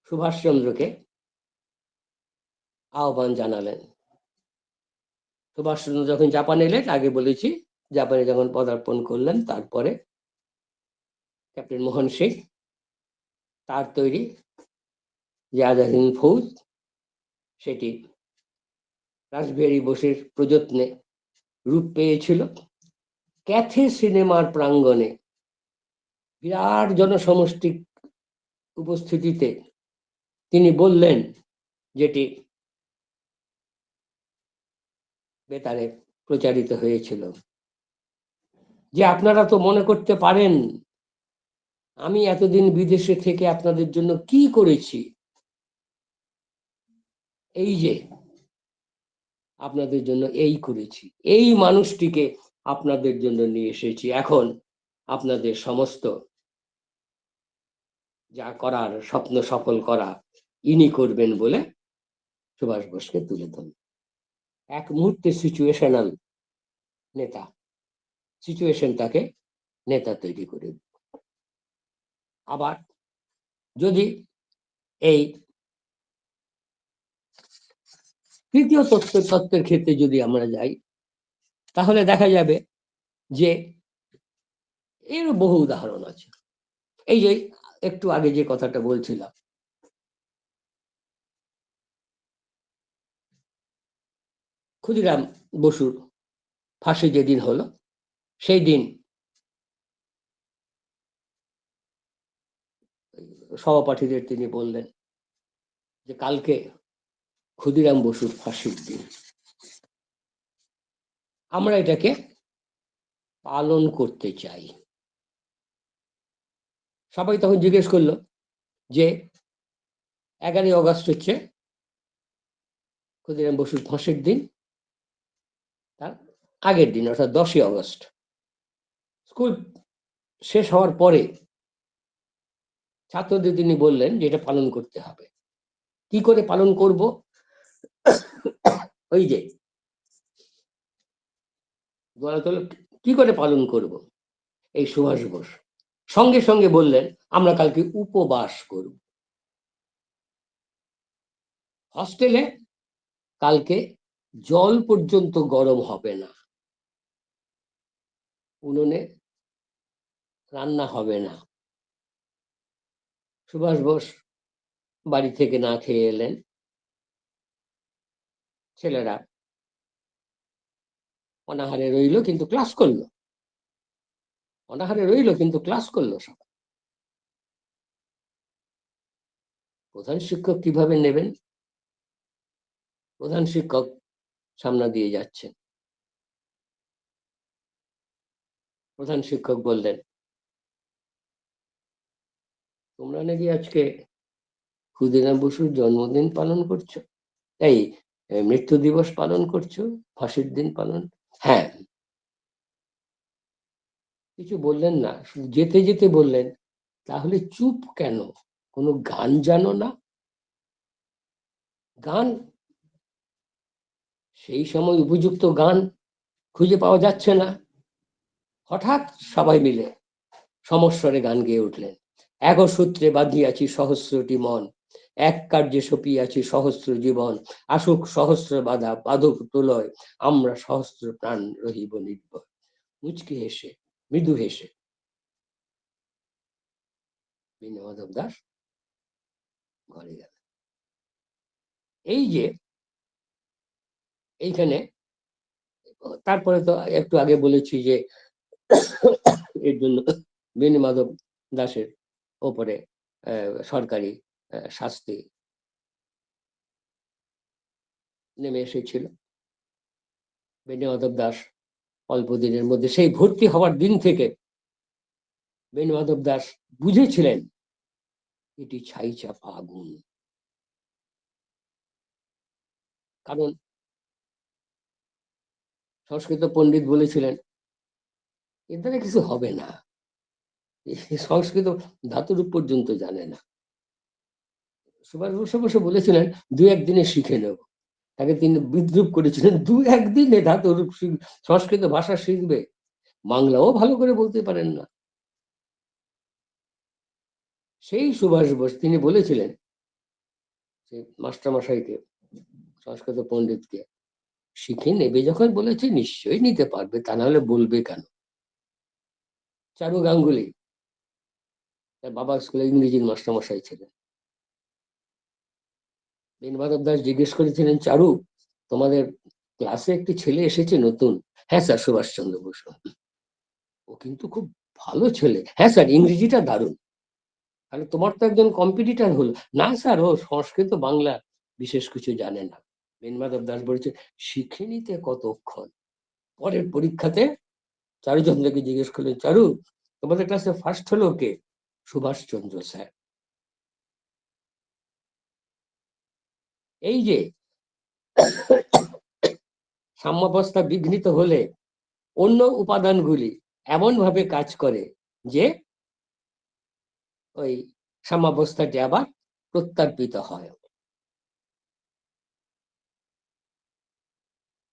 সুভাষচন্দ্রকে আহ্বান জানালেন। সুভাষচন্দ্র যখন জাপানে এলেন, আগে বলেছি, জাপানে যখন পদার্পণ করলেন, তারপরে ক্যাপ্টেন মোহন সিং তার তৈরি যে আজাদ হিন্দ ফৌজ, সেটি রাসবিহারী বোসের প্রযত্নে রূপ পেয়েছিল। ক্যাথে সিনেমার প্রাঙ্গণে বিরাট জনসমষ্টির উপস্থিতিতে তিনি বললেন, যেটি বেতারে প্রচারিত হয়েছিল, যে আপনারা তো মনে করতে পারেন আমি এতদিন বিদেশে থেকে আপনাদের জন্য কি করেছি। এই যে আপনাদের জন্য এই করেছি, এই মানুষটিকে আপনাদের জন্য নিয়ে এসেছি, এখন আপনাদের সমস্ত যা করার স্বপ্ন সফল করা ইনি করবেন বলে সুভাষ বোসকে তুলে ধরলেন। এক মুহূর্তে সিচুয়েশনাল নেতা, সিচুয়েশন তাকে নেতা তৈরি করে। আবার যদি এই তৃতীয় তত্ত্বের ক্ষেত্রে যদি আমরা যাই, তাহলে দেখা যাবে যে এর বহু উদাহরণ আছে। এই যে একটু আগে যে কথাটা বলছিলাম, ক্ষুদিরাম বসুর ফাঁসি যেদিন হলো, সেই দিন সহপাঠীদের তিনি বললেন যে কালকে ক্ষুদিরাম বসুর ফাঁসির দিন, আমরা এটাকে পালন করতে চাই। সবাই তখন জিজ্ঞেস করলো যে 11ই অগস্ট হচ্ছে ক্ষুদিরাম বসুর ফাঁসির দিন, তার আগের দিন অর্থাৎ 10ই অগস্ট স্কুল শেষ হওয়ার পরে ছাত্রদের তিনি বললেন যে এটা পালন করতে হবে। কি করে পালন করব? ওই যে কি করে পালন করব? এই সুভাষ বোস সঙ্গে সঙ্গে বললেন, আমরা কালকে উপবাস করব, হস্টেলে কালকে জল পর্যন্ত গরম হবে না, উনুনে রান্না হবে না। সুভাষ বোস বাড়ি থেকে না খেয়ে এলেন, ছেলেরা অনাহারে রইল কিন্তু ক্লাস করলো, অনাহারে রইল কিন্তু ক্লাস করলো সবাই। প্রধান শিক্ষক কিভাবে নেবেন? প্রধান শিক্ষক সামনে দিয়ে যাচ্ছেন, প্রধান শিক্ষক বললেন, তোমরা নাকি আজকে ক্ষুদিরাম বসুর জন্মদিন পালন করছো, এই মৃত্যু দিবস পালন করছো, ফাঁসির দিন পালন। হ্যাঁ, কিছু বললেন না, শুধু যেতে যেতে বললেন, তাহলে চুপ কেন? কোনো গান জানো না? গান, সেই সময় উপযুক্ত গান খুঁজে পাওয়া যাচ্ছে না। হঠাৎ সবাই মিলে সমস্বরে গান গেয়ে উঠলেন। এক সূত্রে বাঁধিয়াছি সহস্রটি মন, এক কার্যে সপিয়াছি সহস্র জীবন, আসুক সহস্র বাধা বাধক প্রলয়, আমরা সহস্র প্রাণ রহিব নির্ভয়। মুচকি হেসে, মৃদু হেসে বীণমাধব দাস ঘরে গেল। এই যে এইখানে, তারপরে তো একটু আগে বলেছি যে এর জন্য বীণমাধব দাসের ওপরে সরকারি শাস্তি নেমে এসেছিল। বীণমাধব দাস অল্প দিনের মধ্যে, সেই ভর্তি হওয়ার দিন থেকে বীণমাধব দাস বুঝেছিলেন এটি ছাই চাপা আগুন। কারণ সংস্কৃত পণ্ডিত বলেছিলেন এর দ্বারা কিছু হবে না, সংস্কৃত ধাতুরূপ পর্যন্ত জানে না। সুভাষ বসু বসে বলেছিলেন দু একদিনে শিখে নেব, তাকে তিনি বিদ্রুপ করেছিলেন, দু একদিনে ধাতুরূপ সংস্কৃত ভাষা শিখবে, বাংলাও ভালো করে বলতে পারেন না। সেই সুভাষ বোস তিনি বলেছিলেন যে মাস্টারমশাইকে, সংস্কৃত পণ্ডিতকে, শিখে নেবে যখন বলেছে নিশ্চয়ই নিতে পারবে, তা নাহলে বলবে কেন? চারু গাঙ্গুলি তার বাবার স্কুলে ইংরেজির মাস্টারমশাই ছিলেন। বীণমাধব দাস জিজ্ঞেস করেছিলেন, চারু তোমাদের ক্লাসে একটি ছেলে এসেছে নতুন। হ্যাঁ স্যার, সুভাষচন্দ্র বসু। ও কিন্তু খুব ভালো ছেলে। হ্যাঁ স্যার, ইংরেজিটা দারুণ। তাহলে তোমার তো একজন কম্পিটিটর হলো। না স্যার, ও সংস্কৃত বাংলা বিশেষ কিছু জানে না। বীণমাধব দাস বলেছে শিখে নিতে কতক্ষণ। পরের পরীক্ষাতে চারুচন্দ্রকে জিজ্ঞেস করলেন, চারু তোমাদের ক্লাসে ফার্স্ট হলো কে? সুভাষচন্দ্র স্যার। এই যে সাম্যাবস্থা বিঘ্নিত হলে অন্য উপাদানগুলি এমন ভাবে কাজ করে যে ওই সাম্যাবস্থাটি আবার প্রত্যার্পিত হয়।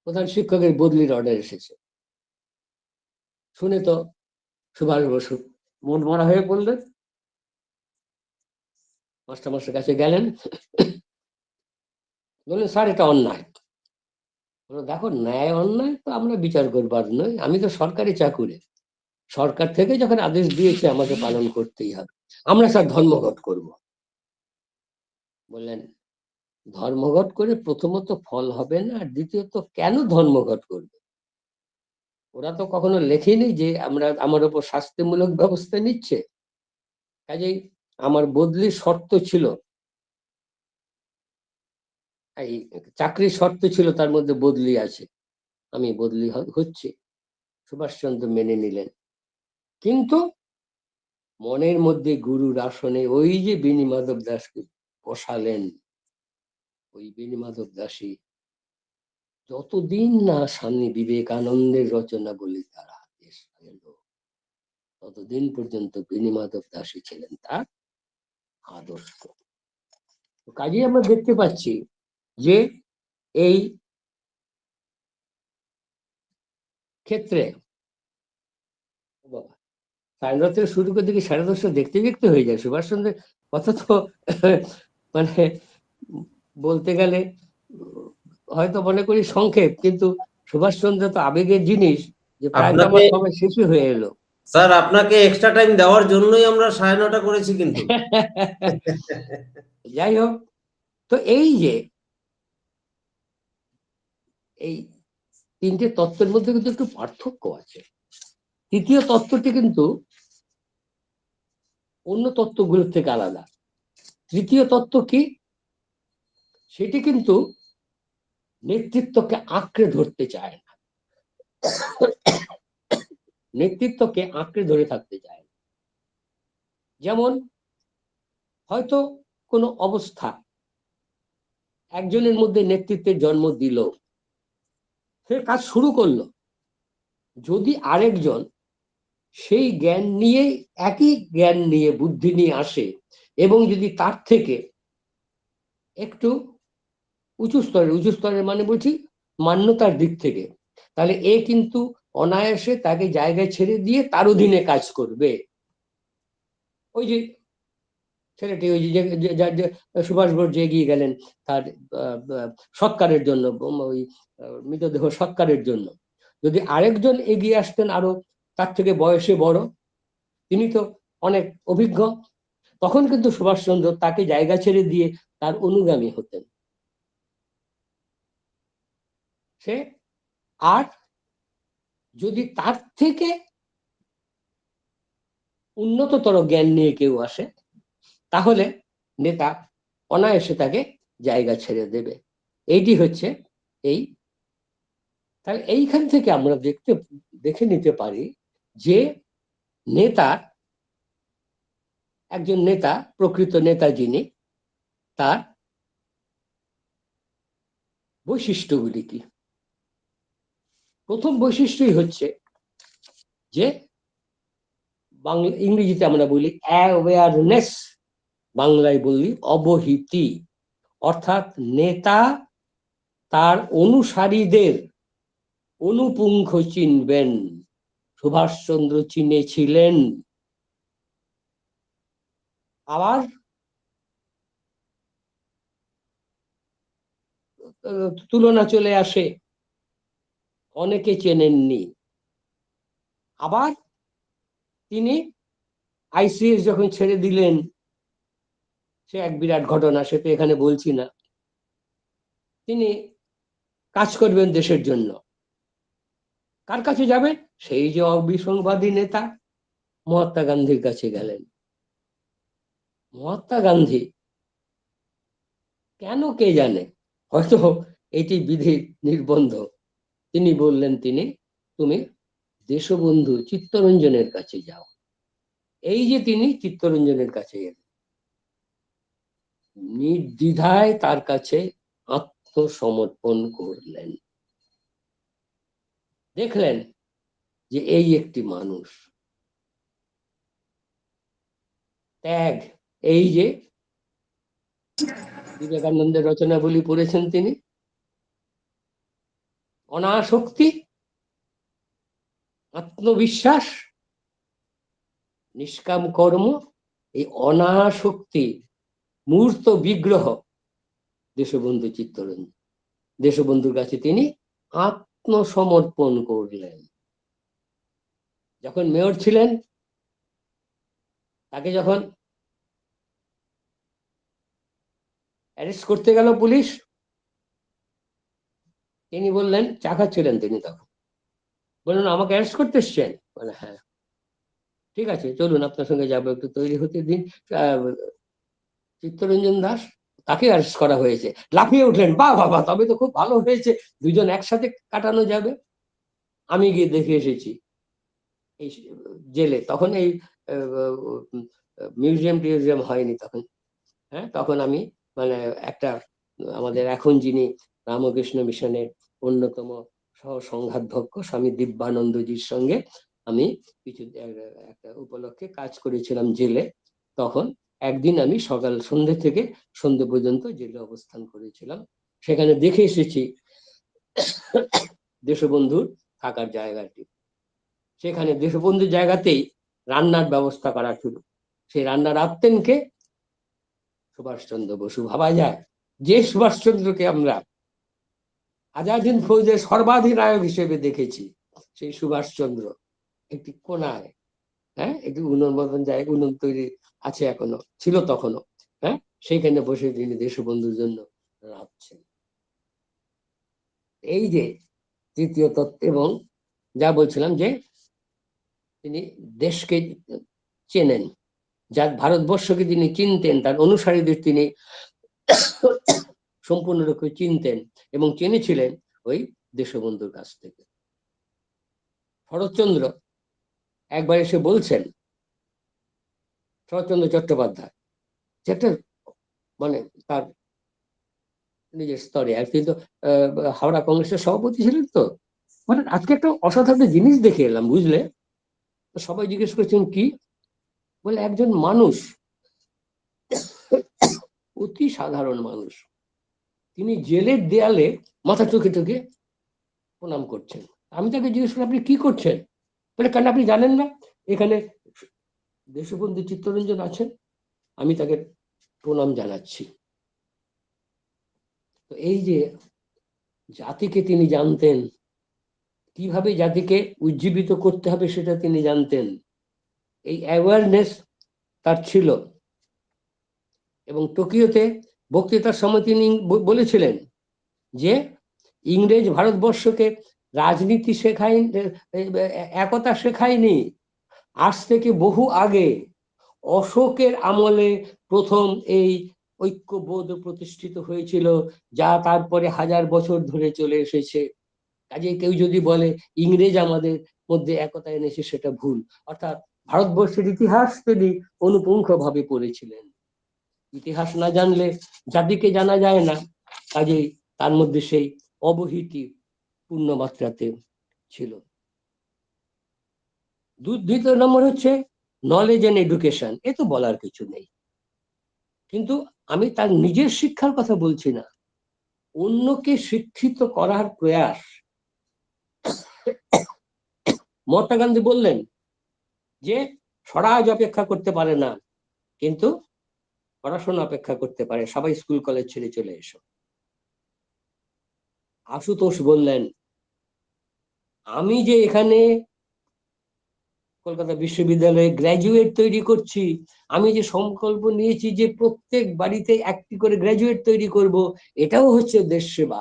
প্রধান শিক্ষকের বদলির অর্ডার এসেছে, শুনে তো সুভাষ বসু মন মরা হয়ে পড়লেন। মাস্টারমশাইয়ের কাছে গেলেন, বললেন স্যার এটা অন্যায়। দেখো, ন্যায় অন্যায় তো আমরা বিচার করবার নয়, আমি তো সরকারি চাকুরে, সরকার থেকে যখন আদেশ দিয়েছে আমাকে পালন করতেই হবে, আমরা স্যার ধর্মঘট করব। বললেন ধর্মঘট করে প্রথমত ফল হবে না, আর দ্বিতীয়ত কেন ধর্মঘট করবে? ওরা তো কখনো লেখেনি যে আমার উপর শাস্তিমূলক ব্যবস্থা নিচ্ছে। কাজেই আমার বদলির শর্ত ছিল, এই চাকরির শর্ত ছিল, তার মধ্যে বদলি আছে, আমি বদলি হচ্ছে। সুভাষচন্দ্র মেনে নিলেন, কিন্তু মনের মধ্যে গুরুর আসনে ওই যে বীণমাধব দাসকে বসালেন, ওই বীণমাধব দাসী যতদিন না স্বামী বিবেকানন্দের রচনা বলি তার হাতে এলো, ততদিন পর্যন্ত বীণমাধব দাসী ছিলেন তার আদর্শ। কাজেই আমরা দেখতে পাচ্ছি যে এই ক্ষেত্রে সাড়ে 9 থেকে শুরু করে দেখি 10:30 দেখতে দেখতে হয়ে যায়। সুভাষচন্দ্রের কথা তো মানে বলতে গেলে হয়তো মনে করি সংক্ষেপ, কিন্তু সুভাষচন্দ্র তো আবেগের জিনিস, যে প্রায় তো আমার সময় শেষই হয়ে এলো। স্যার আপনাকে এক্সট্রা টাইম দেওয়ার জন্যই আমরা 9:30 করেছি কিন্তু। যাই হোক, তো এই যে এই তিনটে তত্ত্বের মধ্যে কিন্তু একটু পার্থক্য আছে। তৃতীয় তত্ত্বটি কিন্তু অন্য তত্ত্বগুলোর থেকে আলাদা। তৃতীয় তত্ত্ব কি? সেটি কিন্তু নেতৃত্বকে আঁকড়ে ধরতে চায় না, নেতৃত্বকে আঁকড়ে ধরে থাকতে চায় না। যেমন হয়তো কোনো অবস্থা একজনের মধ্যে নেতৃত্বের জন্ম দিল, সে কাজ শুরু করলো, যদি আরেকজন সেই জ্ঞান নিয়ে, একই জ্ঞান নিয়ে, বুদ্ধি নিয়ে আসে এবং যদি তার থেকে একটু উঁচু স্তরের মানে বলছি মান্যতার দিক থেকে, তাহলে এ কিন্তু অনায়াসে তাকে জায়গায় ছেড়ে দিয়ে তার অধীনে কাজ করবে। ওই যে ছেলেটি, ওই যে সুভাষ বোস যে এগিয়ে গেলেন তার সৎকারের জন্য, ওই মৃতদেহ সৎকারের জন্য, যদি আরেকজন এগিয়ে আসতেন আরো তার থেকে বয়সে বড়, তিনি তো অনেক অভিজ্ঞ, তখন কিন্তু সুভাষচন্দ্র তাকে জায়গা ছেড়ে দিয়ে তার অনুগামী হতেন। সে আর যদি তার থেকে উন্নততর জ্ঞান নিয়ে কেউ আসে, তাহলে নেতা অনায়াসে তাকে জায়গা ছেড়ে দেবে। এইটি হচ্ছে এই। তাহলে এইখান থেকে আমরা দেখে নিতে পারি যে নেতা, একজন নেতা, প্রকৃত নেতা যিনি, তার বৈশিষ্ট্যগুলি কি। প্রথম বৈশিষ্ট্যই হচ্ছে যে বাংলা, ইংরেজিতে আমরা বলি অ্যাওয়ারনেস, বাংলায় বলি অবহিতি। অর্থাৎ নেতা তার অনুসারীদের অনুপুঙ্খ চিনবেন। সুভাষচন্দ্র চিনেছিলেন। আবার তুলনা চলে আসে, অনেকে চেনেননি। আবার তিনি আইসিএস যখন ছেড়ে দিলেন, সে এক বিরাট ঘটনা, সে তো এখানে বলছি না। তিনি কাজ করবেন দেশের জন্য, কার কাছে যাবেন? সেই যে অবিসংবাদী নেতা মহাত্মা গান্ধীর কাছে গেলেন। মহাত্মা গান্ধী কেন কে জানে, হয়তো এটি বিধির নির্বন্ধ, তিনি বললেন, তুমি দেশবন্ধু চিত্তরঞ্জনের কাছে যাও। এই যে তিনি চিত্তরঞ্জনের কাছে গেলেন, নির্দ্বিধায় তার কাছে আত্মসমর্পণ করলেন। দেখলেন যে এই একটি মানুষ, ত্যাগ, এই যে বিবেকানন্দের রচনাবলী পড়েছেন তিনি, অনাসক্তি, আত্মবিশ্বাস, নিষ্কাম কর্ম, এই অনাসক্তি মূর্ত বিগ্রহ দেশবন্ধু চিত্তরঞ্জন। দেশবন্ধুর কাছে তিনি আত্মসমর্পণ করলেন। যখন মেয়র ছিলেন, তাকে যখন অ্যারেস্ট করতে গেল পুলিশ, তিনি বললেন, চা খাচ্ছিলেন তিনি, তখন বললেন, আমাকে অ্যারেস্ট করতে এসছেন? বলে, হ্যাঁ। ঠিক আছে, চলুন আপনার সঙ্গে যাবো, একটু তৈরি হতে দিন। চিত্তরঞ্জন দাস, তাকে অ্যারেস্ট করা হয়েছে। লাফিয়ে উঠলেন, বাহ বাবা, তবে তো খুব ভালো হয়েছে, দুজন একসাথে কাটানো যাবে। আমি গিয়ে দেখে এসেছি এই জেলে, তখন এই মিউজিয়াম হয়নি তখন। হ্যাঁ, তখন আমি মানে একটা, আমাদের এখন যিনি রামকৃষ্ণ মিশনের অন্যতম সহ সংঘাধ্যক্ষ স্বামী দিব্যানন্দজির সঙ্গে আমি কিছু একটা উপলক্ষে কাজ করেছিলাম জেলে। তখন একদিন আমি সকাল সন্ধ্যে থেকে সন্ধ্যে পর্যন্ত জেলে অবস্থান করেছিলাম। সেখানে দেখে এসেছি দেশবন্ধুর থাকার জায়গাটি। সেখানে দেশবন্ধুর জায়গাতেই রান্নার ব্যবস্থা করা ছিল। সেই রান্না রাখতেন কে? সুভাষচন্দ্র বসু। ভাবা যায়, যে সুভাষচন্দ্রকে আমরা আজাদ হিন্দ ফৌজের সর্বাধিনায়ক হিসেবে দেখেছি, সেই সুভাষচন্দ্র একটি কোনায়, হ্যাঁ, একটি উনুন মতন জায়গা, উনুন তৈরি আছে এখনো, ছিল তখনও, হ্যাঁ, সেইখানে বসে তিনি দেশবন্ধুর জন্য রাঁধছেন। এই যে তৃতীয় তত্ত্ব, এবং যা বলছিলাম যে তিনি দেশকে চেনেন, যার ভারতবর্ষকে তিনি চিনতেন, তার অনুসারীদের তিনি সম্পূর্ণরূপে চিনতেন এবং চিনেছিলেন ওই দেশবন্ধুর কাছ থেকে। শরৎচন্দ্র একবার এসে বলছেন, শরৎচন্দ্র চট্টোপাধ্যায়, যেটা মানে তার নিজের স্তরে, আর কিন্তু হাওড়া কংগ্রেসের সভাপতি ছিলেন, তো মানে আজকে একটা অসাধারণ জিনিস দেখে এলাম, বুঝলে? তো সবাই জিজ্ঞেস করছেন কি, বলে একজন মানুষ, অতি সাধারণ মানুষ, তিনি জেলের দেয়ালে মাথা ঠুকে ঠুকে প্রণাম করছেন। আমি তাকে জিজ্ঞেস করি, আপনি কি করছেন? বলে, কারণ আপনি জানেন না এখানে দেশবন্ধু চিত্তরঞ্জন আছেন, আমি তাকে প্রণাম জানাচ্ছি। তো এই যে জাতিকে তিনি জানতেন, কিভাবে জাতিকে উজ্জীবিত করতে হবে সেটা তিনি জানতেন, এই অ্যাওয়ারনেস তার ছিল। এবং টোকিওতে বক্তৃতার সময় তিনি বলেছিলেন যে ইংরেজ ভারতবর্ষকে রাজনীতি শেখায়, একতা শেখায়নি। আজ থেকে বহু আগে অশোকের আমলে প্রথম এই ঐক্যবোধ প্রতিষ্ঠিত হয়েছিল, যা তারপরে হাজার বছর ধরে চলে এসেছে। কাজে কেউ যদি বলে ইংরেজ আমাদের মধ্যে একতা এনেছে, সেটা ভুল। অর্থাৎ ভারতবর্ষের ইতিহাস তিনি অনুপুঙ্খভাবে পড়েছিলেন। ইতিহাস না জানলে জাতিকে জানা যায় না, কাজেই তার মধ্যে সেই অবহিতি পূর্ণ মাত্রাতে ছিল। দ্বিতীয় নম্বর হচ্ছে নলেজ এন্ড এডুকেশন। এ তো বলার কিছু নেই, কিন্তু আমি তার নিজের শিক্ষার কথা বলছি না, অন্যকে শিক্ষিত করার প্রয়াস। মহাত্মা গান্ধী বললেন যে স্বরাজ অপেক্ষা করতে পারে না, কিন্তু পড়াশোনা অপেক্ষা করতে পারে, সবাই স্কুল কলেজ ছেড়ে চলে এসো। আশুতোষ বললেন, আমি যে এখানে কলকাতা বিশ্ববিদ্যালয়ে গ্র্যাজুয়েট তৈরি করছি, আমি যে সংকল্প নিয়েছি যে প্রত্যেক বাড়িতে একটি করে গ্র্যাজুয়েট তৈরি করব, এটাও হচ্ছে দেশ সেবা।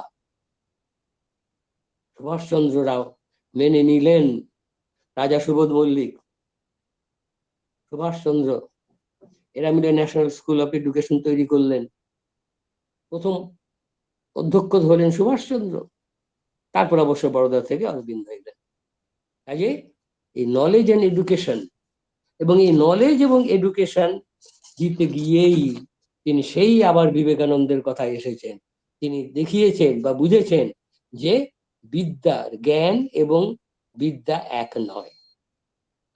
সুভাষচন্দ্র রাও মেনে নিলেন। রাজা সুবোধ মল্লিক, সুভাষচন্দ্র, এরা মিলে ন্যাশনাল স্কুল অফ এডুকেশন তৈরি করলেন। প্রথম অধ্যক্ষ হলেন সুভাষচন্দ্র, তারপর অবশ্য বরোদা থেকে অরবিন্দ এলেন। কাজে এই নলেজ এন্ড এডুকেশন, এবং এই নলেজ এবং এডুকেশন দিতে গিয়েই তিনি সেই আবার বিবেকানন্দের কথা এসেছেন। তিনি দেখিয়েছেন বা বুঝেছেন যে বিদ্যার জ্ঞান এবং বিদ্যা এক নয়।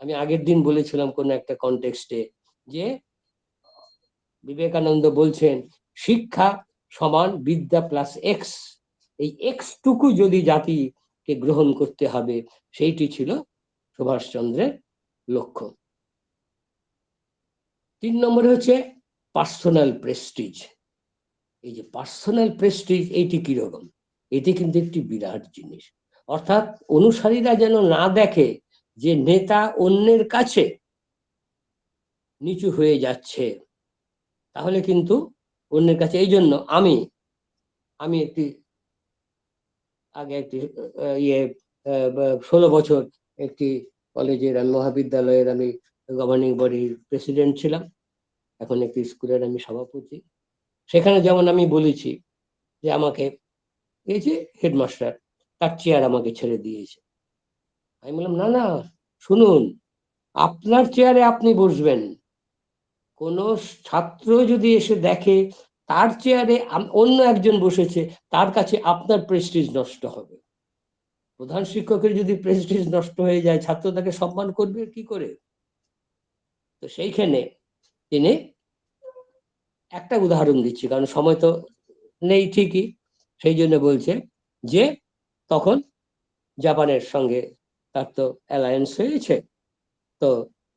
আমি আগের দিন বলেছিলাম কোন একটা কনটেক্সটে যে বিবেকানন্দ বলছেন শিক্ষা সমান বিদ্যা প্লাস এক্স। এই এক্স টুকু যদি জাতিকে গ্রহণ করতে হবে, সেইটি ছিল সুভাষচন্দ্রের লক্ষ্য। 3 নম্বরে হচ্ছে পার্সোনাল প্রেস্টিজ। এই যে পার্সোনাল প্রেস্টিজ, এইটি কিরকম? এটি কিন্তু একটি বিরাট জিনিস। অর্থাৎ অনুসারীরা যেন না দেখে যে নেতা অন্যের কাছে নিচু হয়ে যাচ্ছে, তাহলে কিন্তু অন্যের কাছে। এই জন্য আমি একটি আগে একটি 16 বছর একটি কলেজের, আমি মহাবিদ্যালয়ের আমি গভর্নিং বডির প্রেসিডেন্ট ছিলাম, এখন একটি স্কুলের আমি সভাপতি। সেখানে যেমন আমি বলেছি যে আমাকে এই যে হেডমাস্টার, তার চেয়ার আমাকে ছেড়ে দিয়েছে। আমি বললাম, না না, শুনুন, আপনার চেয়ারে আপনি বসবেন, কোন ছাত্র যদি এসে দেখে তার চেয়ারে অন্য একজন বসেছে, তার কাছে আপনার প্রেস্টিজ নষ্ট হবে। প্রধান শিক্ষকের যদি প্রেস্টিজ নষ্ট হয়ে যায়, ছাত্র তাকে সম্মান করবে কি করে? তো সেইখানে তিনি একটা উদাহরণ দিচ্ছি, কারণ সময় তো নেই ঠিকই, সেই জন্য বলছে যে তখন জাপানের সঙ্গে তার তো অ্যালায়েন্স হয়েছে, তো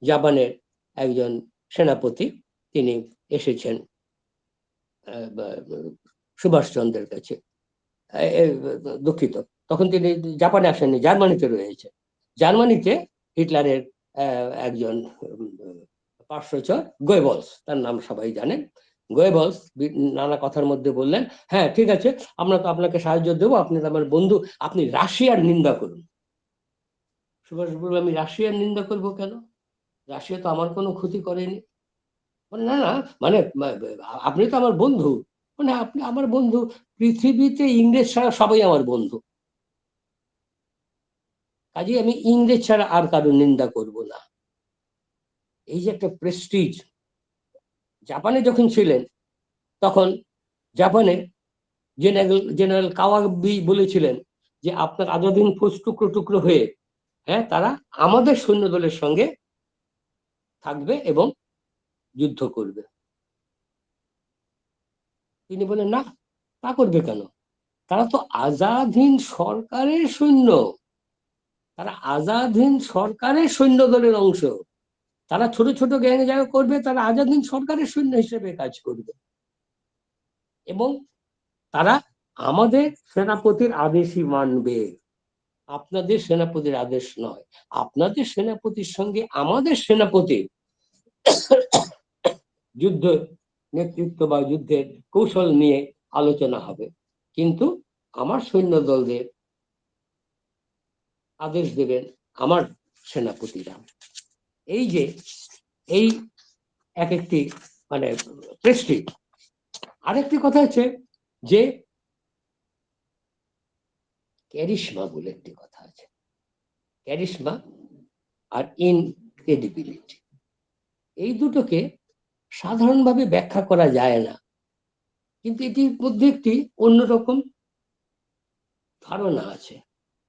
জাপানের একজন সেনাপতি তিনি এসেছেন সুভাষচন্দ্রের কাছে, দুঃখিত, তখন তিনি জাপানে আসেননি, জার্মানিতে রয়েছে। জার্মানিতে হিটলারের একজন পার্শ্বচর গোয়েবলস, তার নাম সবাই জানেন, গোয়েবলস নানা কথার মধ্যে বললেন, হ্যাঁ ঠিক আছে, আমরা তো আপনাকে সাহায্য দেবো, আপনি তো আমার বন্ধু, আপনি রাশিয়ার নিন্দা করুন। সুভাষ বলল, আমি রাশিয়ার নিন্দা করব কেন? রাশিয়া তো আমার কোনো ক্ষতি করেনি। বলে, না না, মানে আপনি তো আমার বন্ধু। মানে আপনি আমার বন্ধু, পৃথিবীতে ইংরেজ ছাড়া সবাই আমার বন্ধু, কাজে আমি ইংরেজ ছাড়া আর কারোর নিন্দা করব না। এই যে একটা প্রেস্টিজ। জাপানে যখন ছিলেন তখন জাপানে জেনারেল কাওয়াবি বলেছিলেন যে আপনার আজাদিন ফৌজ টুকরো টুকরো হয়ে, হ্যাঁ, তারা আমাদের সৈন্যদলের সঙ্গে থাকবে এবং যুদ্ধ করবে। তিনি বলেন, না, তা করবে কেন? তারা তো আজাদ হিন্দ সরকারের সৈন্য, তারা আজাদ হিন্দ সরকারের সৈন্য দলের অংশ। তারা ছোট ছোট গ্যাংয়ে যা করবে, তারা আজাদ হিন্দ সরকারের সৈন্য হিসেবে কাজ করবে এবং তারা আমাদের সেনাপতির আদেশই মানবে, আপনাদের সেনাপতির আদেশ নয়। আপনাদের সেনাপতির সঙ্গে আমাদের সেনাপতির যুদ্ধ নেতৃত্ব বা যুদ্ধের কৌশল নিয়ে আলোচনা হবে, কিন্তু আমার সৈন্যদলদের আদেশ দেবেন আমার সেনাপতিরা। এই যে এই এক একটি মানে প্রেস্টিজ। আরেকটি কথা হচ্ছে যে ক্যারিশমা বলে একটি কথা আছে, ক্যারিশমা আর ইনক্রেডিবিলিটি, এই দুটোকে সাধারণভাবে ব্যাখ্যা করা যায় না, কিন্তু এটির মধ্যে একটি অন্যরকম ধারণা আছে।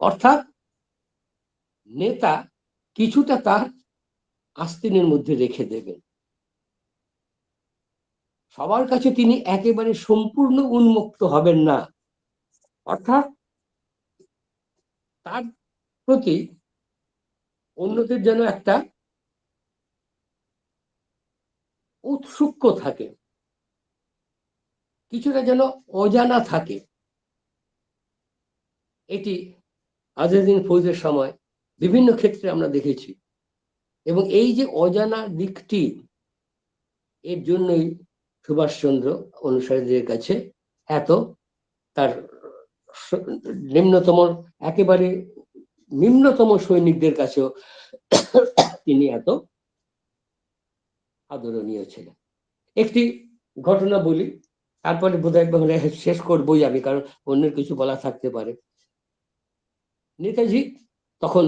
অর্থাৎ নেতা কিছুটা তার আস্তিনের মধ্যে রেখে দেবেন, সবার কাছে তিনি একেবারে সম্পূর্ণ উন্মুক্ত হবেন না, অর্থাৎ তার প্রতি অন্যদের যেন একটা ঔৎসুক্য থাকে, কিছুটা যেন অজানা থাকে। এটি আজাদিন ফৌজের সময় বিভিন্ন ক্ষেত্রে আমরা দেখেছি এবং এই যে অজানা দিকটি, এর জন্যই সুভাষচন্দ্র অনুসারীদের কাছে এত, তার নিম্নতম একেবারে নিম্নতম সৈনিকদের কাছেও তিনি এত আদরণীয় ছিলেন। একটি ঘটনা বলি, তারপরে বোধহয় শেষ করবোই আমি, কারণ অন্যের কিছু বলা থাকতে পারে। নেতাজি তখন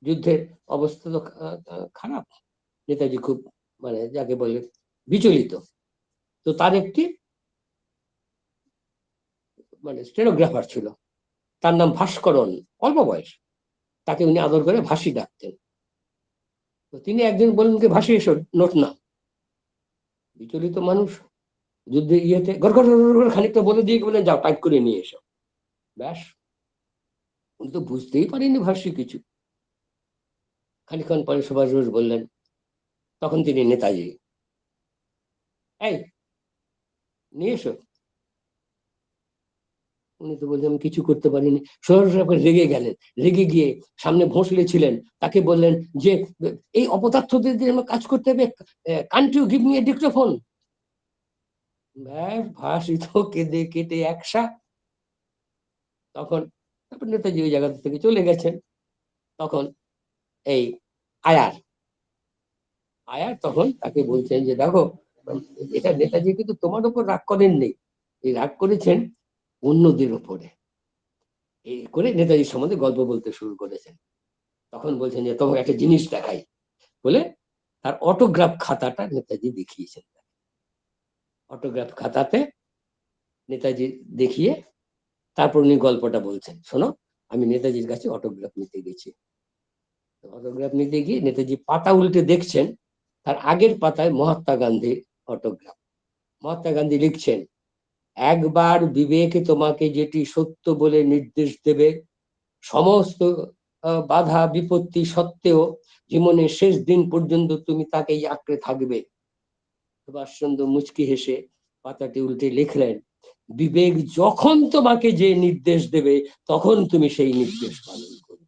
যুদ্ধের অবস্থা তো খারাপ, নেতাজি খুব মানে যাকে বলে বিচলিত। তো তার একটি মানে স্টেনোগ্রাফার ছিল, তার নাম ভাস্করন, অল্প বয়স, তাকে উনি আদর করে ভাসি ডাকতেন। তো তিনি একদিন বললেন যে, ভাসি এসো, নোট না। বিচলিত মানুষ, যুদ্ধে ইয়েতে খানিকটা বলে দিয়ে বলেন, যাও টাইপ করে নিয়ে এসো। ব্যাস, উনি তো বুঝতেই পারেনি ভাসি কিছু। খানিকক্ষণ পরে সুভাষ বোস বললেন, তখন তিনি নেতাজি, এই নিয়ে এসো। উনি তো বললেন, আমি কিছু করতে পারিনি। সরাসরি করে রেগে গেলেন, রেগে গিয়ে সামনে ভোঁসলে ছিলেন, তাকে বললেন যে, এই অপদার্থদের দিয়ে আমার কাজ করতে হবে, can't you give me a dictaphone. ব্যাস, ভাসি তো কেঁদে কেটে একসা। তখন তারপর নেতাজি ওই জায়গা থেকে চলে গেছেন। তখন এই আয়ার আয়ার তখন তাকে বলছেন যে, দেখো, এটা নেতাজি কিন্তু তোমার উপর রাগ করেননি, এই রাগ করেছেন অন্যদের উপরে। এই করে নেতাজির সম্বন্ধে গল্প বলতে শুরু করেছেন। তখন বলছেন যে, তোমাকে একটা জিনিস দেখাই বলে তার অটোগ্রাফ খাতাটা নেতাজি দেখিয়েছেন। অটোগ্রাফ খাতাতে নেতাজি দেখিয়ে তারপর উনি গল্পটা বলছেন, শোনো, আমি নেতাজির কাছে অটোগ্রাফ নিতে গেছি। অটোগ্রাফ নিতে গিয়ে নেতাজি পাতা উল্টে দেখছেন, তার আগের পাতায় মহাত্মা গান্ধীর অটোগ্রাফ। মহাত্মা গান্ধী লিখছেন, একবার বিবেক তোমাকে যেটি সত্য বলে নির্দেশ দেবে, সমস্ত বাধা বিপত্তি সত্ত্বেও জীবনের শেষ দিন পর্যন্ত তুমি তাকেই আঁকড়ে থাকবে। সুভাষচন্দ্র মুচকি হেসে পাতাটি উল্টে লিখলেন, বিবেক যখন তোমাকে যে নির্দেশ দেবে তখন তুমি সেই নির্দেশ পালন করবে।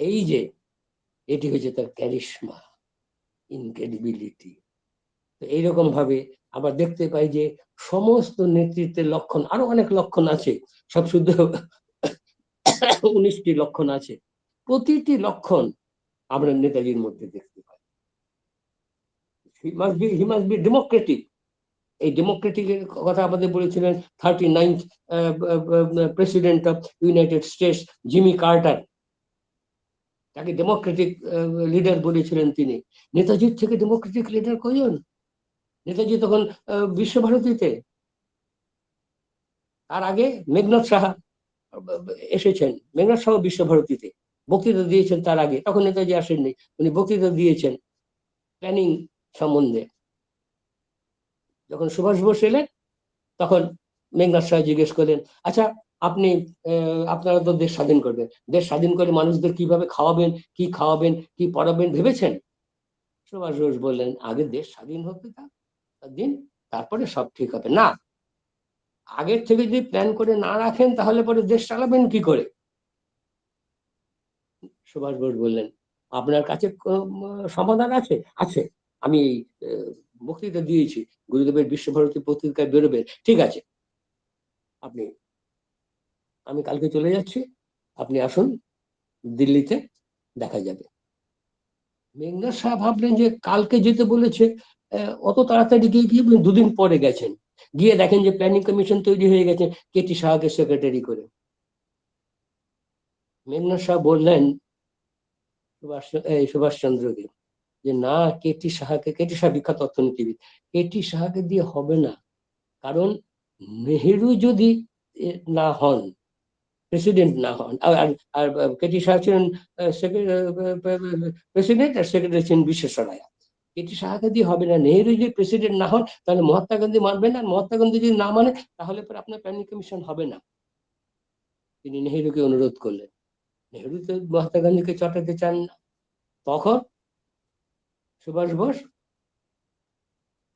এই যে এটি হচ্ছে তার ক্যারিশমা, ইনক্রেডিবিলিটি। তো এইরকম ভাবে আবার দেখতে পাই যে সমস্ত নেতৃত্বের লক্ষণ, আরো অনেক লক্ষণ আছে, সব শুদ্ধ 19টি লক্ষণ আছে, প্রতিটি লক্ষণ আমরা নেতাজির মধ্যে দেখতে পাই। He must be democratic. এই ডেমোক্রেটিকের কথা আমাদের বলেছিলেন 39th president of United States Jimmy Carter, তাকে ডেমোক্রেটিক লিডার বলেছিলেন তিনি। নেতাজির থেকে ডেমোক্রেটিক লিডার কয়জন? নেতাজি তখন বিশ্বভারতীতে, তার আগে মেঘনাথ সাহা এসেছেন, মেঘনাথ সাহা বিশ্বভারতীতে বক্তৃতা দিয়েছেন তার আগে, তখন নেতাজি আসেননি, উনি বক্তৃতা দিয়েছেন প্ল্যানিং সম্বন্ধে। যখন সুভাষ বোস এলেন তখন মেঘনাথ সাহা জিজ্ঞেস করলেন, আচ্ছা আপনি আপনারা তো দেশ স্বাধীন করবেন, দেশ স্বাধীন করে মানুষদের কিভাবে খাওয়াবেন, কি খাওয়াবেন, কি পড়াবেন ভেবেছেন? সুভাষ বোস বললেন, আগে দেশ স্বাধীন হতে দিন, তারপরে সব ঠিক হবে। না, আগের থেকে যদি প্ল্যান করে না রাখেন তাহলে পরে দেশ চালাবেন কি করে? সুভাষ বোস বললেন, আপনার কাছে সমাধান আছে? আছে, আমি এই বক্তৃতা দিয়েছি, গুরুদেবের বিশ্বভারতী পত্রিকায় বেরোবে, ঠিক আছে, আপনি, আমি কালকে চলে যাচ্ছি, আপনি আসুন, দিল্লিতে দেখা যাবে। মেঘনাথ শাহ ভাবলেন যে কালকে যেতে বলেছে, অত তাড়াতাড়ি গিয়ে দুদিন পরে গেছেন, গিয়ে দেখেন যে প্ল্যানিং কমিশন তৈরি হয়ে গেছে কেটি শাহকে সেক্রেটারি করে। মেঘনাথ শাহ বললেন সুভাষচন্দ্রকে যে না, কেটি শাহ বিখ্যাত অর্থনীতিবিদ, কেটি শাহকে দিয়ে হবে না, কারণ নেহেরু যদি না হন, প্রেসিডেন্ট না হন, আর কেটি শাহ ছিলেন প্রেসিডেন্ট, আর সেক্রেটারি ছিলেন বিশ্বেশ্বরায়া, কেটি শাহকে দিয়ে হবে না। নেহেরু যদি প্রেসিডেন্ট না হন তাহলে মহাত্মা গান্ধী মানবেন না, মহাত্মা গান্ধী যদি না মানে তাহলে পরে আপনার প্ল্যানিং কমিশন হবে না। তিনি নেহেরুকে অনুরোধ করলেন, নেহেরু তো মহাত্মা গান্ধীকে চটাতে চান না। তখন সুভাষ বোস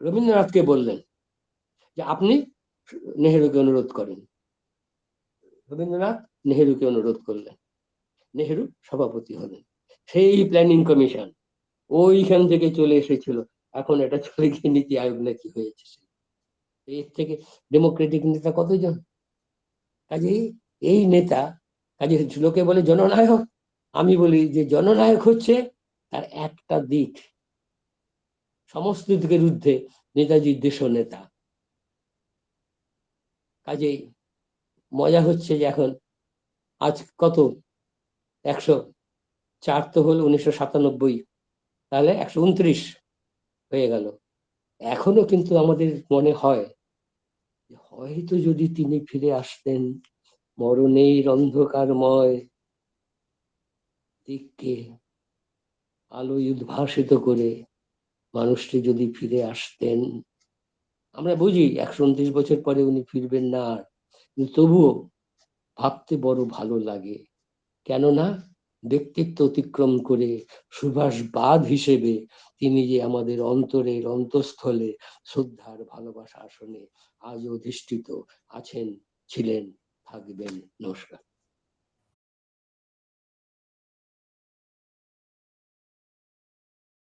রবীন্দ্রনাথকে বললেন যে আপনি নেহেরুকে অনুরোধ করেন। রবীন্দ্রনাথ নেহেরুকে অনুরোধ করলেন, নেহেরু সভাপতি হলেন। সেই প্ল্যানিং কমিশন ওইখান থেকে চলে এসেছিল, এখন এটা চলে গিয়ে নীতি আয়োগ নাকি হয়েছে। এর থেকে ডেমোক্রেটিক নেতা কতজন? কাজেই এই নেতা, কাজে লোকে বলে জননায়ক, আমি বলি যে জননায়ক হচ্ছে তার একটা দিক, সমস্ত দিকের ঊর্ধ্বে নেতাজি দেশ নেতা। কাজেই মজা হচ্ছে যে এখন আজ কত 104 তো হলো 1997, তাহলে 129 হয়ে গেল। এখনো কিন্তু আমাদের মনে হয় হয়তো যদি তিনি ফিরে আসতেন, মরণের অন্ধকারময় দিককে আলোয় উদ্ভাসিত করে মানুষটি যদি ফিরে আসতেন। আমরা বুঝি 129 বছর পরে উনি ফিরবেন না, কিন্তু তবুও ভাবতে বড় ভালো লাগে, কেননা ব্যক্তিত্ব অতিক্রম করে সুভাষবাদ হিসেবে তিনি যে আমাদের অন্তরের অন্তঃস্থলে শ্রদ্ধার ভালোবাসা আসনে আজও অধিষ্ঠিত আছেন, ছিলেন, থাকবেন। নমস্কার।